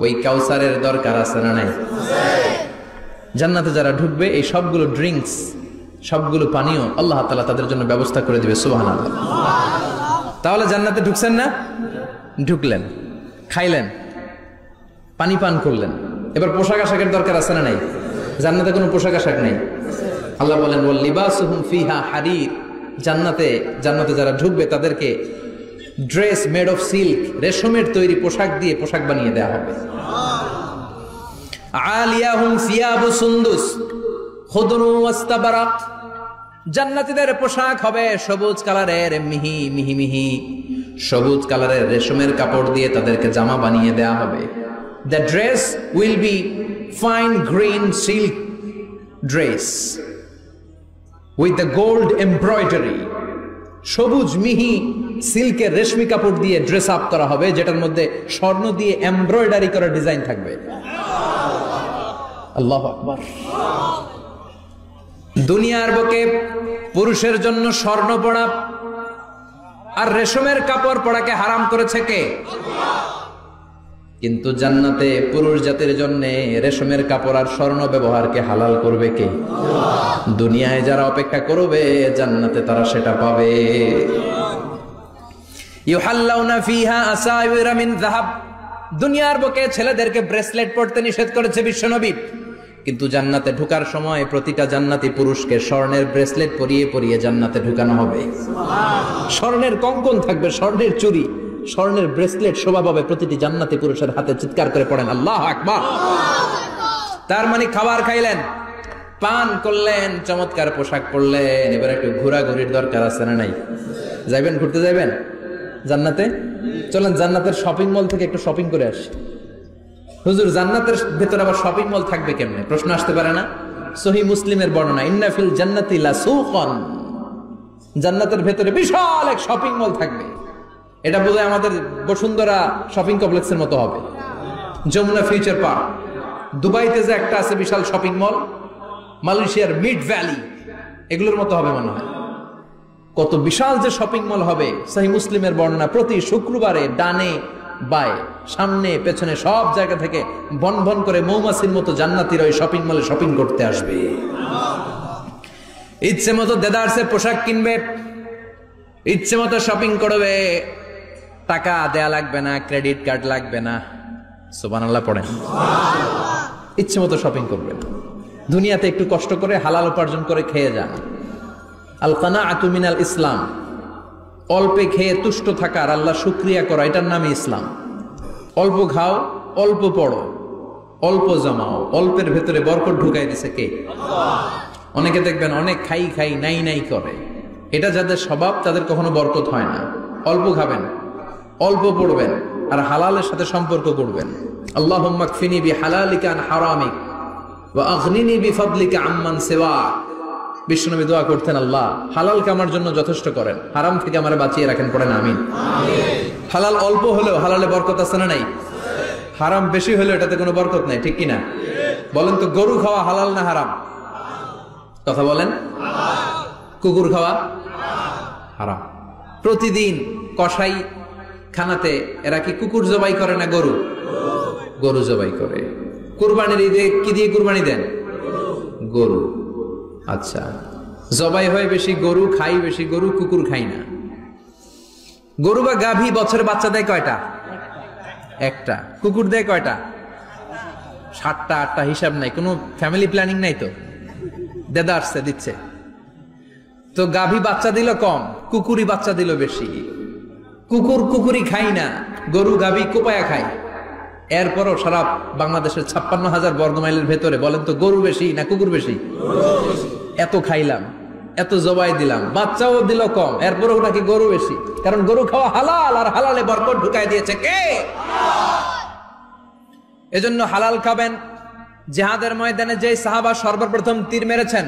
ওই কাউসারের দরকার আছে না নাই? জান্নাতে যারা ঢুকবে এই সবগুলো ড্রিঙ্কস, সবগুলো পানীয় আল্লাহ তাআলা তাদের জন্য ব্যবস্থা করে দিবে। সুবহানাল্লাহ। তাহলে জান্নাতে ঢুকছেন না? ঢুকলেন, খাইলেন, পানি পান করলেন, এবার পোশাক আশাকের দরকার আছে না নাই? জান্নাতে কোনো পোশাক আশাক নেই। আল্লাহ বলেন ওয়াল লিবাসুহুম ফিহা হারির, জান্নাতে যারা ঢুকবে তাদেরকে ড্রেস মেড অফ সিল্ক, রেশমের তৈরি পোশাক দিয়ে পোশাক বানিয়ে দেওয়া হবে। আলিয়াহুম সিয়াবু সুন্দুস খুদরু ওয়াস্তাবারাক, জান্নাতীদের পোশাক হবে সবুজ কালারের, মিহি মিহি মিহি সবুজ কালারের রেশমের কাপড় দিয়ে তাদেরকে জামা বানিয়ে দেওয়া হবে। The dress will be fine green silk dress with the gold embroidery, সবুজ মিহি সিল্কের রেশমি কাপড় দিয়ে ড্রেস আপ করা হবে, যেটার মধ্যে স্বর্ণ দিয়ে এমব্রয়ডারি করা ডিজাইন থাকবে। আল্লাহু আকবার। দুনিয়ার বুকে পুরুষের জন্য স্বর্ণ পরা আর রেশমের কাপড় পরাকে হারাম করেছে কে? কিন্তু জান্নাতে পুরুষ জাতির জন্য রেশমের কাপড় আর স্বর্ণ ব্যবহারকে হালাল করবে কে? দুনিয়ায় যারা অপেক্ষা করবে জান্নাতে তারা সেটা পাবে। ইউহাল্লাউনা ফিহা আসাইরা মিন যাহাব, দুনিয়ার বুকে ছেলেদেরকে ব্রেসলেট পরতে নিষেধ করেছে বিশ্বনবী, কিন্তু জান্নাতে ঢোকার সময় প্রতিটা জান্নাতি পুরুষকে স্বর্ণের ব্রেসলেট পরিয়ে পরিয়ে জান্নাতে ঢুকানো হবে। স্বর্ণের কঙ্কন থাকবে, স্বর্ণের চুড়ি, স্বর্ণের ব্রেসলেট শোভা পাবে প্রতিটি জান্নাতি পুরুষের হাতে। চিৎকার করে পড়েন আল্লাহু আকবার। তার মানে খাবার খাইলেন, পান করলেন, চমৎকার পোশাক পরলেন, এবার একটু ঘোরাঘুরির দরকার আছে না নাই? যাইবেন, ঘুরতে যাইবেন জান্নাতে? চলেন জান্নাতের শপিং মল থেকে একটু শপিং করে আসি। হুজুর জান্নাতের ভেতরে আবার শপিং মল থাকবে কেমনে? প্রশ্ন আসতে পারে না? সহিহ মুসলিমের বর্ণনা, ইন্না ফিল জান্নাতি লাসুকান, জান্নাতের ভেতরে বিশাল এক শপিং মল থাকবে। এটা বোধহয় আমাদের বসুন্ধরা শপিং কমপ্লেক্সের মতো হবে, যমুনা ফিউচার পার্ক। দুবাইতে যে একটা আছে বিশাল শপিং মল, মালয়েশিয়ার মিড ভ্যালি, এগুলোর মতো হবে মনে হয়। কত বিশাল যে শপিং মল হবে। সহিহ মুসলিমের বর্ণনা, প্রতি শুক্রবারে ডানে বায়ে সামনে পেছনে সব জায়গা থেকে ভন ভন করে মৌমাছির মতো জান্নাতীরা ওই শপিং মলে শপিং করতে আসবে। ইচ্ছে মতো দেদারসে পোশাক কিনবে, ইচ্ছে মতো শপিং করবে, টাকা দেয়া লাগবে না, ক্রেডিট কার্ড লাগবে না। সুবহানাল্লাহ পড়েন। ইচ্ছে মতো শপিং করবে। দুনিয়াতে একটু কষ্ট করে হালাল উপার্জন করে খেয়ে যান। আল কানাআতু মিনাল ইসলাম, অল্পে খেয়ে তুষ্ট থাকা আর আল্লাহ শুকরিয়া করা, এটার নামই ইসলাম। অল্প খাও, অল্প পড়ো, অল্প জমাও, অল্পের ভেতরে বরকত ঢুকাই দিছে কে? অনেকে দেখবেন অনেক খাই খাই নাই নাই করে, এটা যাদের স্বভাব তাদের কখনো বরকত হয় না। অল্প খাবেন, অল্প পড়বেন আর হালালের সাথে সম্পর্ক করবেন। আল্লাহুম্মা কফিনি বিহালালিকা আন হারামিক ওয়া আগনিনি বিফাদলিকা আম্মান সিওয়াক। বিশ্বনবী দোয়া করতেন, আল্লাহ হালালকে আমার জন্য যথেষ্ট করেন, হারাম থেকে আমারে বাঁচিয়ে রাখেন। পড়েন আমিন। হালাল অল্প হলেও হালালে বরকত আছে না নাই? হারাম বেশি হলেও এটাতে কোনো বরকত নাই, ঠিক কিনা? বলেন তো, গরু খাওয়া হালাল না হারাম? কথা বলেন। কুকুর খাওয়া হারাম। প্রতিদিন কসাই খানাতে এরা কি কুকুর জবাই করে না গরু? গরু জবাই করে। কুরবানির ঈদে কি দিয়ে কুরবানি দেন? গরু। আচ্ছা, জবাই হয় বেশি গরু, খাই বেশি গরু, কুকুর খাই না। গরু বা গাভী বছরে বাচ্চা দেয় কয়টা? একটা। কুকুর দেয় কয়টা? 7টা 8টা, হিসাব নাই, কোনো ফ্যামিলি প্ল্যানিং নাই তো, দেদা আসছে দিচ্ছে। তো গাভী বাচ্চা দিল কম, কুকুরই বাচ্চা দিল বেশি। কুকুরি খাই না, গরু গাভী কোপায়া খায়। এরপরও সারা বাংলাদেশের 56,000 বর্গমাইলের ভেতরে বলেন তো, গরু বেশি না কুকুর বেশি? এত খাইলাম, এত জবাই দিলাম, বাচ্চাও দিল কম, এরপরও নাকি গরু বেশি। কারণ গরু খাওয়া হালাল, আর হালালে বরকত ঢুকাই দিয়েছে কে? এজন্য হালাল খাবেন। জিহাদের ময়দানে যে সাহাবা সর্বপ্রথম তীর মেরেছেন,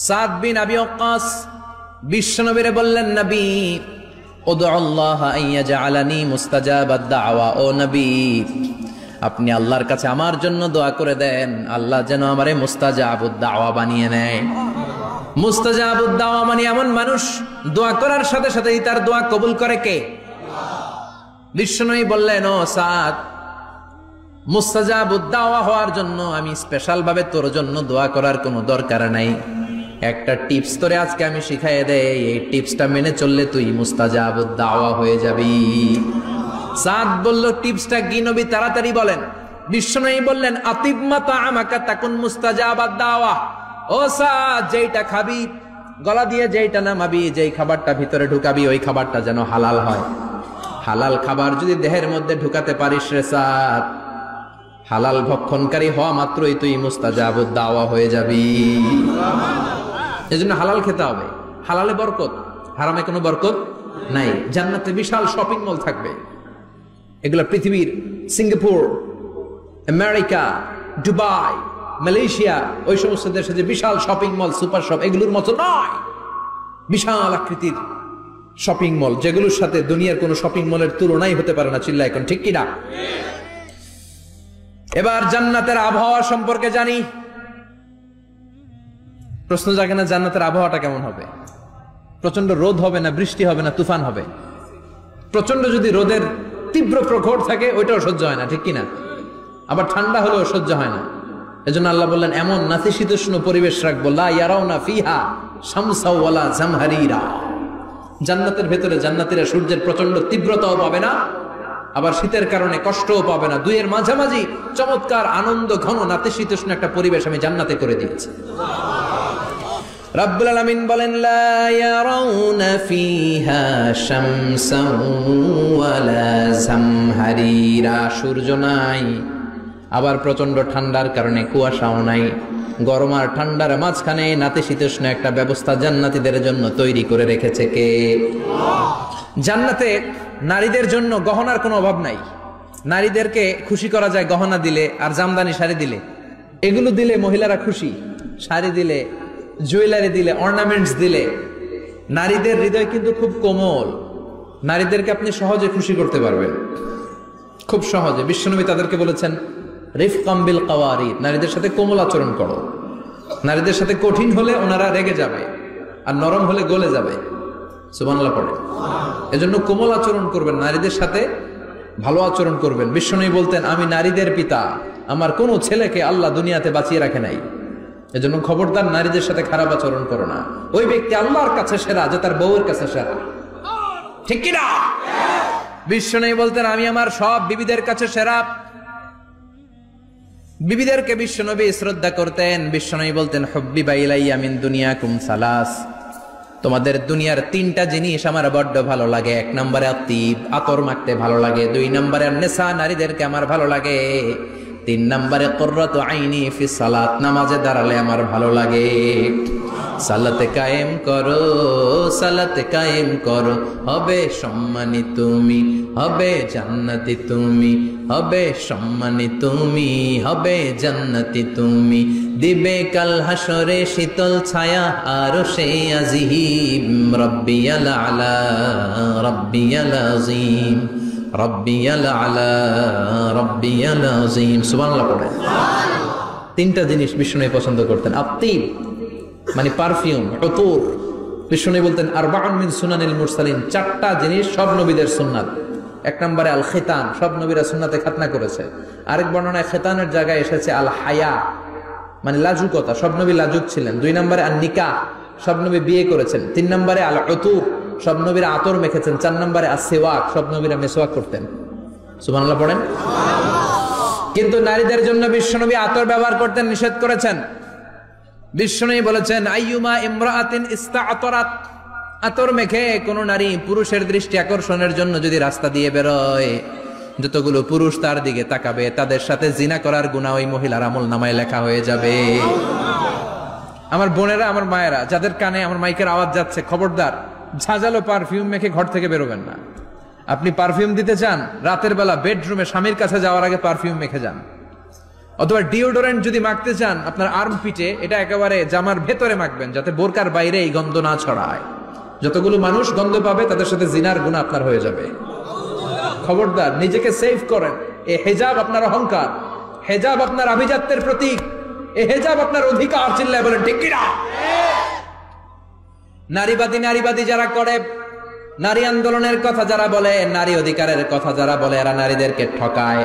সাদ বিন আবি ওয়াক্কাস, বিশ্বনবীরে বললেন, নবী উদউল্লাহ আইয়াজআলানি মুস্তাজাবাদ দাওয়া। ও নবী, আপনি আল্লাহর কাছে আমার জন্য দোয়া করে দেন, আল্লাহ যেন আমারে মুস্তাজাবুদ দাওয়া বানিয়ে নেয়। মুস্তাজাবুদ দাওয়া মানে এমন মানুষ দোয়া করার সাথে সাথেই তার দোয়া কবুল করে কে? বিশ্বনবী বললেন, ও সাদ, মুস্তাজাবুদ দাওয়া হওয়ার জন্য আমি স্পেশাল ভাবে তোর জন্য দোয়া করার কোনো দরকার নাই। একটা টিপস তোরে আজকে আমি শিখাইয়ে দেই, এই টিপসটা মেনে চললে তুই মুস্তাজাবুদ দাওয়া হয়ে যাবি। সাদ বলল, টিপসটা কি নবী? তাড়াতাড়ি বলেন। বিশ্বনবী বললেন আতিবমা তাআমাকা তাকুন মুস্তাজাবাদ দাওয়া। ও সাদ, যেইটা খাবি, গলা দিয়ে যেইটা নামাবি, যেই খাবারটা ভিতরে ঢুকাবি, ওই খাবারটা যেন হালাল হয়। হালাল খাবার যদি দেহের মধ্যে ঢুকাতে পারিস রে সাদ, হালাল ভক্ষণকারী হওয়া মাত্রই তুই মুস্তাজাবুদ দাওয়া হয়ে যাবি। এজন্য হালাল খেতে হবে। হালালে বরকত, হারামে কোনো বরকত নাই। জান্নাতে বিশাল শপিং মল থাকবে। এগুলো পৃথিবীর সিঙ্গাপুর, আমেরিকা, দুবাই, মালয়েশিয়া, ওই সমস্ত দেশে যে বিশাল শপিং মল, সুপার শপ, এগুলোর মতো নয়। বিশাল আকৃতির শপিং মল, যেগুলোর সাথে দুনিয়ার কোন শপিং মলের তুলনাই হতে পারে না। চিল্লা এখন ঠিক কিনা? এবার জান্নাতের আবহাওয়া সম্পর্কে জানি। প্রশ্ন জাগে না, জান্নাতের আবহাওয়াটা কেমন হবে? প্রচন্ড রোদ হবে না বৃষ্টি হবে না তুফান হবে? প্রচন্ড যদি রোদের তীব্র প্রখর থাকে ওইটাও সহ্য হয় না, ঠিক কিনা? আবার ঠান্ডা হলেও সহ্য হয় না। এজন্য আল্লাহ বললেন এমন নাতিশীতোষ্ণ পরিবেশ রাখবো, লা ইয়ারাউনা ফিহা শামসা ওয়ালা জামহারিরা। জান্নাতের ভেতরে জান্নাতীরা সূর্যের প্রচন্ড তীব্রতাও পাবে না, আবার শীতের কারণে কষ্টও পাবে না। দুইয়ের মাঝামাঝি চমৎকার আনন্দ ঘন নাতিশীতোষ্ণ একটা পরিবেশ আমি জান্নাতে করে দিয়েছি। রাব্বুল আলামিন বলেন লা ইয়ারাউনা ফিহা শামসা ওয়ালা জামহারিরা। সূর্য নাই, আবার প্রচন্ড ঠান্ডার কারণে কুয়াশাও নাই। গরম আর ঠান্ডার মাঝখানে নাতিশীতোষ্ণ একটা ব্যবস্থা জান্নাতীদের জন্য তৈরি করে রেখেছে কে? জান্নাতে নারীদের জন্য গহনার কোনো অভাব নাই। নারীদেরকে খুশি করা যায় গহনা দিলে আর জামদানি শাড়ি দিলে। এগুলো দিলে মহিলারা খুশি। শাড়ি দিলে, জুয়েলারি দিলে, অর্নামেন্টস দিলে। নারীদের হৃদয় কিন্তু খুব কোমল। নারীদেরকে আপনি সহজে খুশি করতে পারবেন, খুব সহজে। বিশ্বনবী তাদেরকে বলেছেন রিফকাম বিল কাওয়ারিদ, নারীদের সাথে কোমল আচরণ করো। নারীদের সাথে কঠিন হলে ওনারা রেগে যাবে, আর নরম হলে গলে যাবে। সুবহানাল্লাহ পড়ে। এজন্য কোমল আচরণ করবেন, নারীদের সাথে ভালো আচরণ করবেন। বিশ্বনবী বলতেন আমি নারীদের পিতা, আমার কোনো ছেলেকে আল্লাহ দুনিয়াতে বাঁচিয়ে রাখে নাই। এজন্য খবরদার নারীদের সাথে খারাপ আচরণ করো না। ওই ব্যক্তি আল্লাহর কাছে সেরা যে তার বউয়ের কাছে সেরা, ঠিক কিনা? বিশ্বনবী বলতেন আমি আমার সব বিবিদের কাছে সেরা। বিবিদেরকে বিশ্বনবী শ্রদ্ধা করতেন। বিশ্বনবী বলতেন হুব্বিবা ইলাইয়া মিন দুনিয়াকুম সালাস, তোমাদের দুনিয়ার তিনটা জিনিস আমার বড্ড ভালো লাগে। এক নম্বরে আতিব, আতর মাখতে ভালো লাগে। দুই নম্বরে নেশা, নারীদেরকে আমার ভালো লাগে। তিন নম্বরে কুররাতু আইনি ফি সালাত, নামাজে দাঁড়ালে আমার ভালো লাগে। সালাতে কায়েম করো, সালাতে কায়েম করো, হবে সম্মানী তুমি, হবে জান্নাতি তুমি, হবে সম্মানী তুমি, হবে জান্নাতি তুমি। দিবে কাল হাসরে শীতল ছায়া আরশে আজিম, রব্বিয়াল আলা, রব্বিয়াল আযীম, রব্বিয়াল আলা, রব্বিয়াল আযীম। সুবহানাল্লাহ পড়ে। তিনটা জিনিস বিষ্ণু পছন্দ করতেন। আতিব মানে পারফিউম, উতুর। বিষ্ণু বলতেন আরবাউন মিন সুনানিল মুরসালিন, চারটা জিনিস সব নবীদের সুন্নাত। এক নম্বরে আল খিতান, সব নবীরা সুন্নাতে খাতনা করেছে। আরেক বর্ণনায় খিতানের জায়গায় এসেছে আল হায়া, মানে লাজুকতা, সব নবী লাজুক ছিলেন। দুই নম্বরে আল নিকাহ, সব নবী বিয়ে করেছেন। তিন নম্বরে আল উতুর, সব নবীরা আতর মেখেছেন। চার নম্বরে আসওয়াক, সব নবীরা মেসওয়াক করতেন। সুবহানাল্লাহ পড়েন। কিন্তু নারীদের জন্য বিশ্বনবী আতর ব্যবহার করতেন নিষেধ করেছেন। বিশ্বনবী বলেছেন আইয়ুমা ইমরাআতিন ইস্তাআতারাত, আতর মেখে কোন নারী পুরুষের দৃষ্টি আকর্ষণের জন্য যদি রাস্তা দিয়ে বেরোয়, যতগুলো পুরুষ তার দিকে তাকাবে তাদের সাথে জিনা করার গুনাহ ওই মহিলার আমলনামায় লেখা হয়ে যাবে। আমার বোনেরা, আমার মায়েরা, যাদের কানে আমার মাইকের আওয়াজ যাচ্ছে, খবরদার ঝাঁঝালো পারফিউম মেখে ঘর থেকে বেরোবেন না। আপনি পারফিউম দিতে চান, রাতের বেলা বেডরুমে স্বামীর কাছে যাওয়ার আগে পারফিউম মেখে যান। অথবা ডিওডোরেন্ট যদি মাখতে চান আপনার আর্ম পিটে, এটা একেবারে জামার ভেতরে মাখবেন যাতে বোরকার বাইরে এই গন্ধ না ছড়ায়। যতগুলো মানুষ গন্ধ পাবে তাদের সাথে জিনার গুনাহ আপনার হয়ে যাবে। খবরদার নিজেকে সেভ করেন। এই হিজাব আপনার অহংকার, হিজাব আপনার আভিজাত্যের প্রতীক, এই হিজাব আপনার অধিকার। চিল্লায় বলেন ঠিক কিনা? নারীবাদী যারা করে, নারী আন্দোলনের কথা যারা বলে, নারী অধিকারের কথা যারা বলে, এরা নারীদেরকে ঠকায়।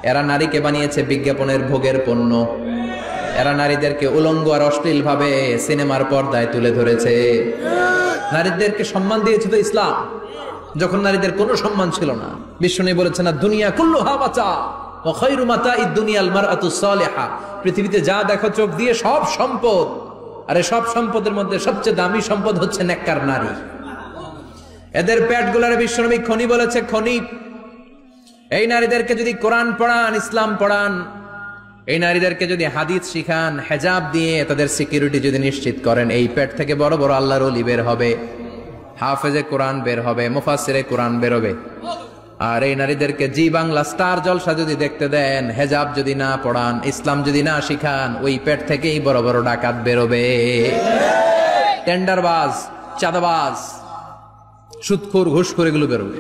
এরা নারীকে বানিয়েছে বিজ্ঞাপনের ভোগের পণ্য। এরা নারীদেরকে উলঙ্গ আর অশ্লীল ভাবে সিনেমার পর্দায় তুলে ধরেছে। নারীদেরকে সম্মান দিয়েছে তো ইসলাম, যখন নারীদের কোনো সম্মান ছিল না। বিষ্ণু বলেছেন না দুনিয়া কুল্লুহা বাচা ওয়া খায়রু মাতাঈদ দুনিয়াল মারআতুস সালিহা। পৃথিবীতে যা দেখো চোখ দিয়ে সব সম্পদ, আরে সব সম্পদের মধ্যে সবচেয়ে দামি সম্পদ হচ্ছে নেককার নারী। এদের পেটগুলোর বিশ্বনবী খনি বলেছে, খনি। এই নারীদেরকে যদি কোরআন পড়ান, ইসলাম পড়ান, এই নারীদেরকে যদি হাদিস শিখান, হেজাব দিয়ে তাদের সিকিউরিটি যদি নিশ্চিত করেন, এই পেট থেকে বড় বড় আল্লাহর ওলি বের হবে, হাফেজে কোরআন বের হবে, মুফাসসিরে কোরআন বের হবে। আর এই নারীদেরকে জি বাংলা স্টার জলসা যদি দেখতে দেন, হেজাব যদি না পড়ান, ইসলাম যদি না শিখান, ওই পেট থেকেই বড় বড় ডাকাত বেরোবে, টেন্ডারবাজ, চাঁদাবাজ, সুদখোর, ঘুষখোর, এগুলো বেরোবে।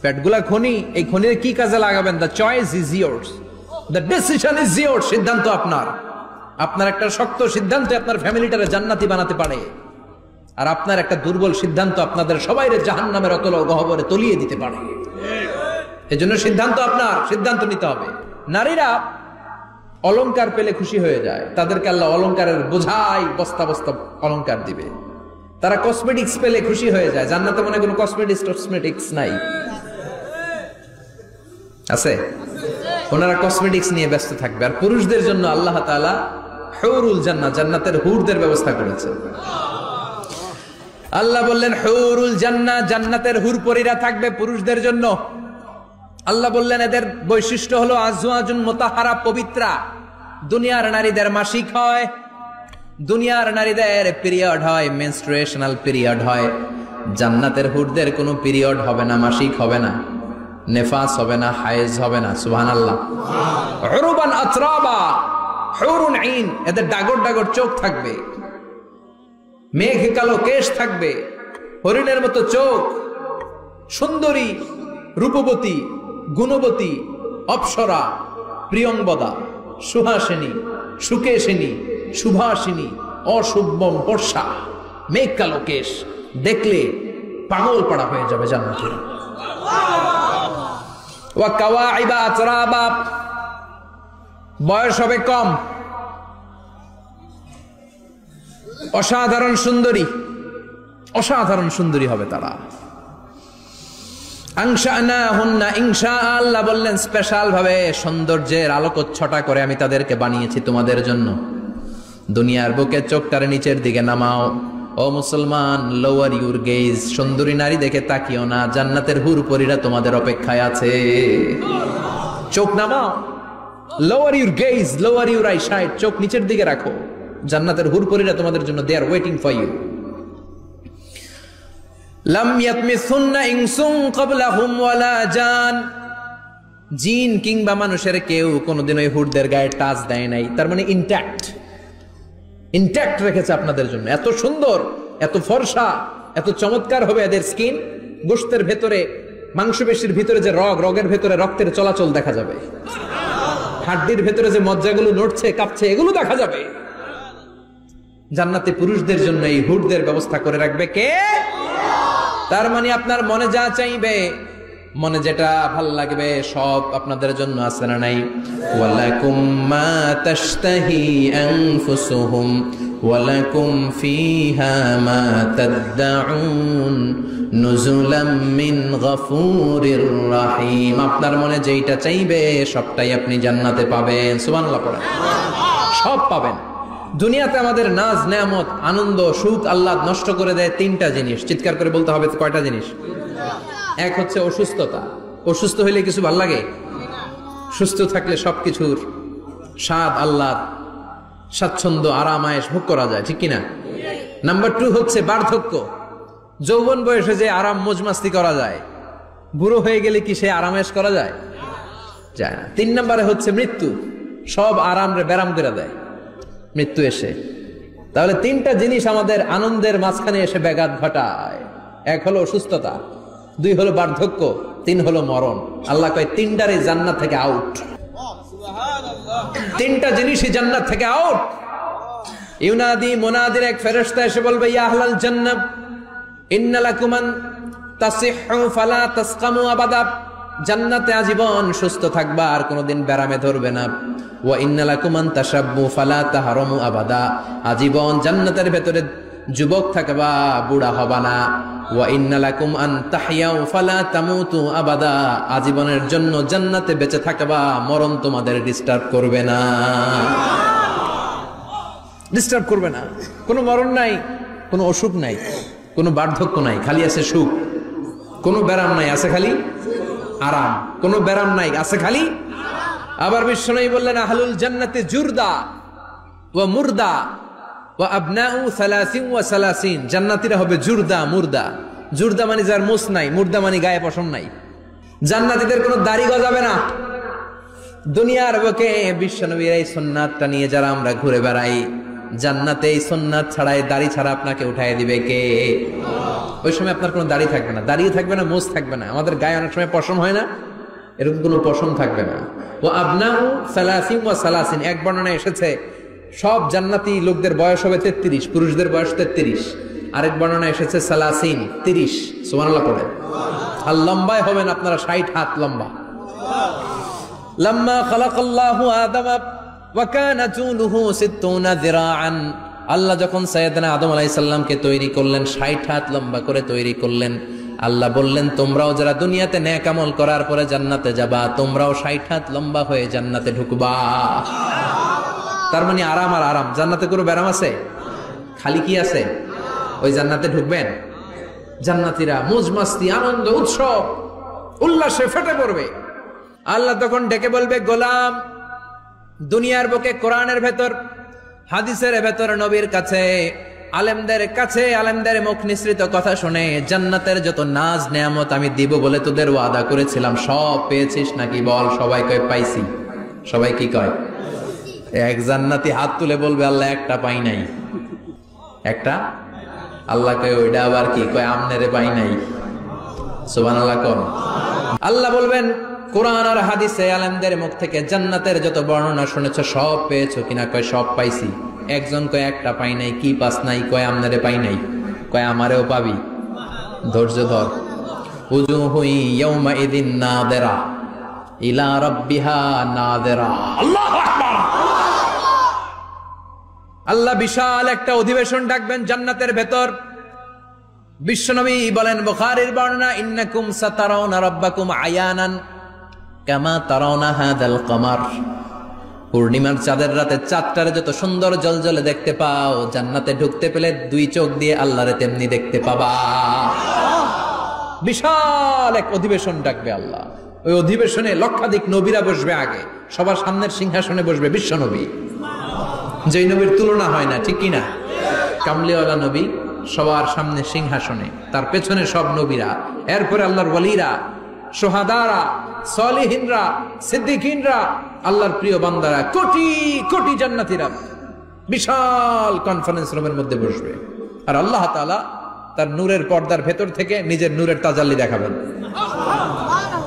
পেটগুলা খনি, এই খনির কি কাজে লাগাবেন? The choice is years, the decision is years. সিদ্ধান্ত আপনার। আপনার একটা শক্ত সিদ্ধান্ত আপনার ফ্যামিলিটারে জান্নাতি বানাতে পারে, আর আপনার একটা দুর্বল সিদ্ধান্ত আপনাদের সবাইরে জাহান্নামের অতল গহ্বরে তলিয়ে দিতে পারে। এজন্য সিদ্ধান্ত আপনার, সিদ্ধান্ত নিতে হবে। নারীরা অলংকার পেলে খুশি হয়ে যায়, তাদেরকে আল্লাহ অলংকারের বোঝাই বস্তা বস্তা অলংকার দিবে। তারা কসমেটিক্স পেলে খুশি হয়ে যায়। জান্নাতে মনে কোনো কসমেটিক্স নাই, আছে? ওনারা কসমেটিক্স নিয়ে ব্যস্ত থাকবে। আর পুরুষদের জন্য আল্লাহ তাআলা হুরুল জান্নাহ, জান্নাতের হুরদের ব্যবস্থা করেছেন। আল্লাহ বললেন হুরুল জান্নাহ, জান্নাতের হুরপরীরা থাকবে পুরুষদের জন্য। আল্লাহ বললেন এদের বৈশিষ্ট্য হলো আজওয়াজুন মুতাহহারা, পবিত্রা। দুনিয়ার নারীদের মাসিক হয়, দুনিয়ার নারীদের পিরিয়ড হয়, মেনস্ট্রুয়েশনাল পিরিয়ড হয়। জান্নাতের হুরদের কোনো পিরিয়ড হবে না, মাসিক হবে না, নেফাস হবে না, হায়েজ হবে না। সুবহানাল্লাহ। উরুবান আতরাবা, হুরুন আইন, এদের ডাগর ডাগর চোখ থাকবে, মেঘ কালো কেশ থাকবে, হরিণের মতো চোখ, সুন্দরী, রূপবতী, গুণবতী, অপ্সরা, প্রিয়ংবদা, সুহাসিনী, সুকেশিনী, সুভাষিনী, অশুভম বর্ষা, মেঘ কালো কেশ, দেখলে পাগল পাড়া হয়ে যাবে জান্নাতীরা। ওয়া কাওয়াইবা আতরাবা, বয়স হবে কম, অসাধারণ সুন্দরী, অসাধারণ সুন্দরী হবে তারা। আনশানাহুন্না ইনশা, আল্লাহ বললেন স্পেশাল ভাবে সৌন্দর্যের আলোকচ্ছটা করে আমি তাদেরকে বানিয়েছি তোমাদের জন্য। দুনিয়ার বুকে চোখটারে নিচের দিকে নামাও। ও মুসলমান, লোয়ার ইউর গেজ, সুন্দরী নারী দেখে তাকিও না, জান্নাতের হুরপরীরা তোমাদের অপেক্ষায় আছে। চোখ নামাও, lower your gauge, lower your eyesight, চোখ নিচের দিকে রাখো, জান্নাতের হুরপরীরা তোমাদের জন্য দে আর ওয়েটিং ফর ইউ। লাম ইয়াতমিসুন্না ইনসুন ক্বাবলাহুম ওয়ালা জান, জিন কিংবা মানুষের কেউ কোনোদিন ওই হুরদের গায়ে টাচ দেয় নাই। তার মানে ইনট্যাক্ট, ইনট্যাক্ট রেখেছে আপনাদের জন্য। এত সুন্দর, এত ফর্সা, এত চমৎকার হবে এদের স্কিন। গোশতের ভেতরে, মাংসপেশির ভিতরে যে রগ, রগের ভেতরে রক্তের চলাচল দেখা যাবে, হাড্ডির ভেতরে যে মজ্জাগুলো নড়ছে কাঁপছে, এগুলো দেখা যাবে। জান্নাতে পুরুষদের জন্য এই হুরদের ব্যবস্থা করে রাখবে কে? তার মানে আপনার মনে যা চাইবে, মনে যেটা ভাল লাগবে সব আপনাদের জন্য আছে না নাই? ওয়ালাকুম মা তাশতাহি আনফুসুহুম ওয়ালাকুম ফিহা মা তাদউন নুজুলাম মিন গফুরির রহিম। আপনার মনে যেটা চাইবে সবটাই আপনি জান্নাতে পাবেন। সুবহানাল্লাহ পড়েন। সব পাবেন। দুনিয়াতে আমাদের নাজ, নেয়ামত, আনন্দ, সুখ আল্লাহ নষ্ট করে দেয় তিনটা জিনিস। চিৎকার করে বলতে হবে কয়টা জিনিস? এক হচ্ছে অসুস্থতা। অসুস্থ হইলে কিছু ভাল লাগে? সুস্থ থাকলে সবকিছুর স্বাদ, আল্লাহ, স্বাচ্ছন্দ্য, আরাম, আয়েশ ভোগ করা যায়, ঠিক কিনা? নাম্বার 2 হচ্ছে বার্ধক্য। যৌবন বয়সে যে আরাম মজমাস্তি করা যায়, বুড়ো হয়ে গেলে কি সে আরামেশ করা যায়? যায় না। 3 নম্বরে হচ্ছে মৃত্যু। সব আরাম রে ব্যারাম করে দেয় মৃত্যু এসে। তাহলে 3টা জিনিস আমাদের আনন্দের মাঝখানে এসে ব্যাঘাত ঘটায়। 1 হলো অসুস্থতা, 2 হলো বার্ধক্য, 3 হলো মরণ। আল্লাহ কয় 3টারই জান্নাত থেকে আউট। 3টা জিনিসই জান্নাত থেকে আউট। ইউনাদি মুনাদির এক ফেরেশতা এসে বলবে, ইয়া আহলাল জান্নাহ ইন্না লাকুম আন তাসিহু ফালা তাসকামু আবাদা। জান্নাতে আজীবন সুস্থ থাকবা, আর কোনোদিন ব্যারামে ধরবে না। ওয়া ইন্না লাকুম আন তাশাব্বু ফালা তাহরামু আবাদা। আজীবন জান্নাতের ভেতরে যুবক থাকবা, বুড়া হবা না। ওয়া ইন্না লাকুম আন তাহইয়াউ ফালা তামুতু আবাদা, আজীবনের জন্য জান্নাতে বেঁচে থাকবা, মরণ তোমাদের ডিস্টার্ব করবে না, ডিস্টার্ব করবে না। কোনো মরণ নাই, কোনো অসুখ নাই, কোনো বার্ধক্য নাই, খালি আছে সুখ। কোনো ব্যারাম নাই, আছে খালি আরাম। কোনো ব্যারাম নাই, আছে খালি। আবার বিশ্বনবী বললেন আহলুল জান্নাতে জুরদা ওয়া মুরদা ওয়া আবনাউ 30 ওয়া 30, জান্নাতীরা হবে জুরদা মুরদা। জুরদা মানে যার মুছ নাই, মুরদা মানে গায়ে পশম নাই। জান্নাতীদের কোনো দাড়ি গজাবে না। দুনিয়ার বুকে বিশ্বনবীর এই সুন্নাতটা নিয়ে যারা আমরা ঘুরে বেড়াই, জান্নাতে এই সুন্নাত ছাড়াই দাড়ি ছাড়া আপনাকে উঠায় দিবে কে? ওই সময় আপনার কোনো দাড়ি থাকবে না, দাড়িও থাকবে না, মুছ থাকবে না। আমাদের গায়ে অনেক সময় পশম হয় না, এরকম কোনো পশম থাকবে না। ও আবনাউ 30 ওয়া 30, এক বর্ণনায় এসেছে সব জান্নাতি লোকদের বয়স হবে 33, পুরুষদের বয়স 33। আরেক বর্ণনায় এসেছে 30, সুবহানাল্লাহ পড়ে। আর লম্বায় হবেন আপনারা 60 হাত লম্বা। লাম্মা খালাকাল্লাহু আদামা ওয়া কানা তুলুহু 60 যিরাআন, আল্লাহ যখন সাইয়েদনা আদম আলাইহিস সালামকে তৈরি করলেন, 60 হাত লম্বা করে তৈরি করলেন। আল্লাহ বললেন তোমরাও যারা দুনিয়াতে নেক আমল করার পরে জান্নাতে যাবা, তোমরাও 60 হাত লম্বা হয়ে জান্নাতে ঢুকবা। তার মানে আরাম আর আরাম। জান্নাতে কোনো ব্যারাম আছে? খালি কি আছে? ওই জান্নাতে ঢুকবেন, জান্নাতীরা মौज मस्ती আনন্দ উৎসব উল্লাসে ফেটে পড়বে। আল্লাহ তখন ডেকে বলবে গোলাম, দুনিয়ার বুকে কোরআনের ভেতর, হাদিসের ভেতর, নবীর কাছে, আলেমদের কাছে, আলেমদের মুখ নিঃসৃত কথা শুনে জান্নাতের যত নাজ নেয়ামত আমি দিব বলে তোদের ওয়াদা করেছিলাম, সব পেয়েছিস নাকি বল? সবাই কয় পাইছি। সবাই কি কয়? এক জান্নাতি হাত তুলে বলবে আল্লাহ একটা পাই নাই। একটা? আল্লাহ কয় ওইটা আবার কি? কয় আমনেরে পাই নাই। সুবহানাল্লাহ কোন? আল্লাহ বলবেন কোরআন আর হাদিসে আলেমদের মুখ থেকে জান্নাতের যত বর্ণনা শুনেছো সব পেয়েছো কিনা? কয় সব পাইছি। একজন কয় একটা পাই নাই। কি পাস নাই? কয় আমনেরে পাই নাই। কয় আমারেও পাবি, ধৈর্য ধর। উজুহু ইয়াউমা ইদিন নাদিরা ইলা রাব্বিহা নাদিরা। আল্লাহু আকবার। আল্লাহ বিশাল একটা অধিবেশন ডাকবেন জান্নাতের ভেতর। বিশ্বনবী বলেন বুখারীর বর্ণনা, ইন্নাকুম সাতারাউনা রাব্বাকুম আয়ানান কামা তারাউনা হাদাল কমার। পূর্ণিমার চাঁদের রাতে চাঁদটারে যত সুন্দর জলজলে দেখতে পাও, জান্নাতে ঢুকতে পেলে দুই চোখ দিয়ে আল্লাহরে তেমনি দেখতে পাবা। বিশাল এক অধিবেশন ডাকবে আল্লাহ। ওই অধিবেশনে লক্ষাধিক নবীরা বসবে। আগে সবার সামনের সিংহাসনে বসবে বিশ্বনবী, যেই নবীর তুলনা হয় না, ঠিক কিনা? কামলিওয়ালা নবী সবার সামনে সিংহাসনে, তার পেছনে সব নবীরা, এরপরে আল্লাহর ওয়ালিরা, সোহাদারা, সলিহিনরা, সিদ্দিকিনরা, আল্লাহর প্রিয় বান্দারা, কোটি কোটি জান্নাতীরা বিশাল কনফারেন্স রুমের মধ্যে বসবে। আর আল্লাহ তাআলা তার নূরের পর্দার ভেতর থেকে নিজের নূরের তাজাল্লি দেখাবেন।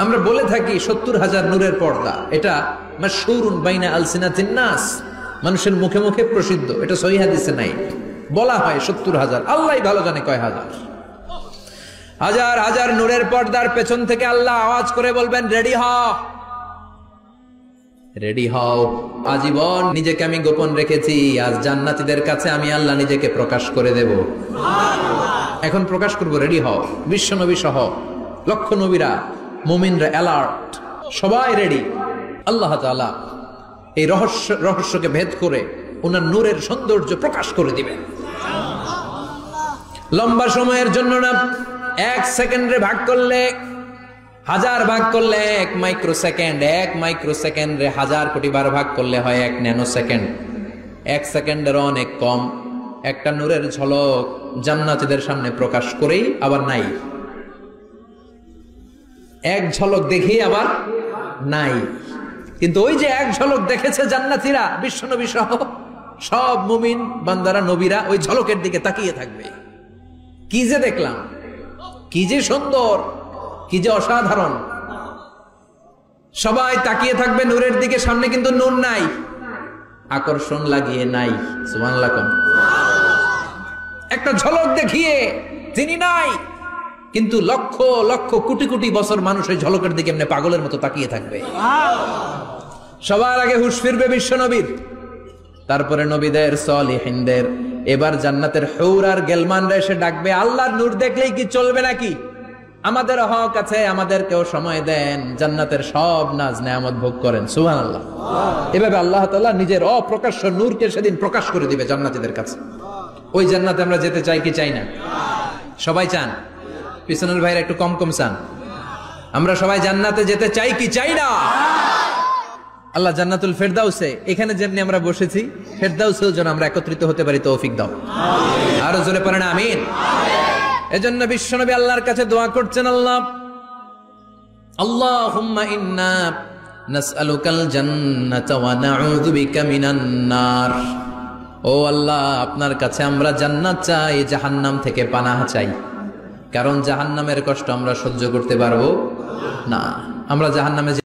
আমরা বলে থাকি 70,000 নূরের পর্দা, এটা মাশহুরুন বাইনা আলসিনাতিন নাস, মানুষের মুখে মুখে প্রসিদ্ধ। এটা সহিহ হাদিসে নাই, বলা হয় 70,000, আল্লাহই ভালো জানে কয় হাজার। হাজার হাজার নূরের পর্দার পেছন থেকে আল্লাহ আওয়াজ করে বলবেন রেডি হও, রেডি হও। আজীবন নিজেকে আমি গোপন রেখেছি, আজ জান্নাতীদের কাছে আমি আল্লাহ নিজেকে প্রকাশ করে দেব। এখন প্রকাশ করব, রেডি হও। বিশ্ব নবী সহ লক্ষ নবীরা, মুমিনরা অ্যালার্ট, সবাই রেডি। আল্লাহ তাআলা এই রহস্যকে ভেদ করে ওনার নূরের সৌন্দর্য প্রকাশ করে দিবেন। লম্বা সময়ের জন্য না, 1 সেকেন্ডে ভাগ করলে, 1000 ভাগ করলে 1 মাইক্রোসেকেন্ড, 1 মাইক্রোসেকেন্ডে 1000 কোটি বার ভাগ করলে হয় 1 ন্যানো সেকেন্ড। 1 সেকেন্ডের অনেক কম একটা নূরের ঝলক জান্নাতীদের সামনে প্রকাশ করেই আবার নাই। এক ঝলক দেখেই আবার নাই। কিন্তু ওই যে এক ঝলক দেখেছে জান্নাতীরা, বিশ্বনবী সহ সব মুমিন বান্দারা, নবীরা ওই ঝলকের দিকে তাকিয়ে থাকবে। কি যে দেখলাম, কি যে সুন্দর, কি যে অসাধারণ। সবাই তাকিয়ে থাকবে নূরের দিকে, সামনে কিন্তু নূর নাই, আকর্ষণ লাগিয়ে নাই। সুবহানাল্লাহ। একটা ঝলক দেখিয়ে তিনি নাই, কিন্তু লক্ষ লক্ষ কোটি কোটি বছর মানুষ ওই ঝলকের দিকে এমনি পাগলের মতো তাকিয়ে থাকবে। সবার আগে হুঁশ ফিরবে বিশ্বনবীর, তারপরে নবীদের, সলিহিনদের, এবার জান্নাতের হুর আর গেলমানরা এসে ডাকবে, আল্লাহর নূর দেখলেই কি চলবে নাকি? আমাদের হক আছে, আমাদেরকেও সময় দেন, জান্নাতের সব নাজ নেয়ামত ভোগ করেন। সুবহানাল্লাহ। এভাবে আল্লাহ তাআলা নিজের অপ্রকাশ্য নূরকে সেদিন প্রকাশ করে দিবে জান্নাতীদের কাছে। ওই জান্নাতে আমরা যেতে চাই কি চাই না? সবাই চান? পিছনের ভাইরা একটু কম কম চান। আমরা সবাই জান্নাতে যেতে চাই কি চাই না? আল্লাহ জান্নাতুল ফেরদাউসে, এখানে যেমনি আমরা বসেছি, ফেরদাউসেও যেন আমরা একত্রিত হতে পারি, তৌফিক দাও। আরো জোরে পড়েন আমিন। এজন্য বিশ্বনবী আল্লাহর কাছে দোয়া করছেন, আল্লাহ আল্লাহুম্মা ইন্না নাসআলুকাল জান্নাতা ওয়া নাউযু বিকা মিনান নার। ও আল্লাহ, আপনার কাছে আমরা জান্নাত চাই, জাহান্নাম থেকে পানাহ চাই। কারণ জাহান্নামের কষ্ট আমরা সহ্য করতে পারবো না। আমরা জাহান্নামে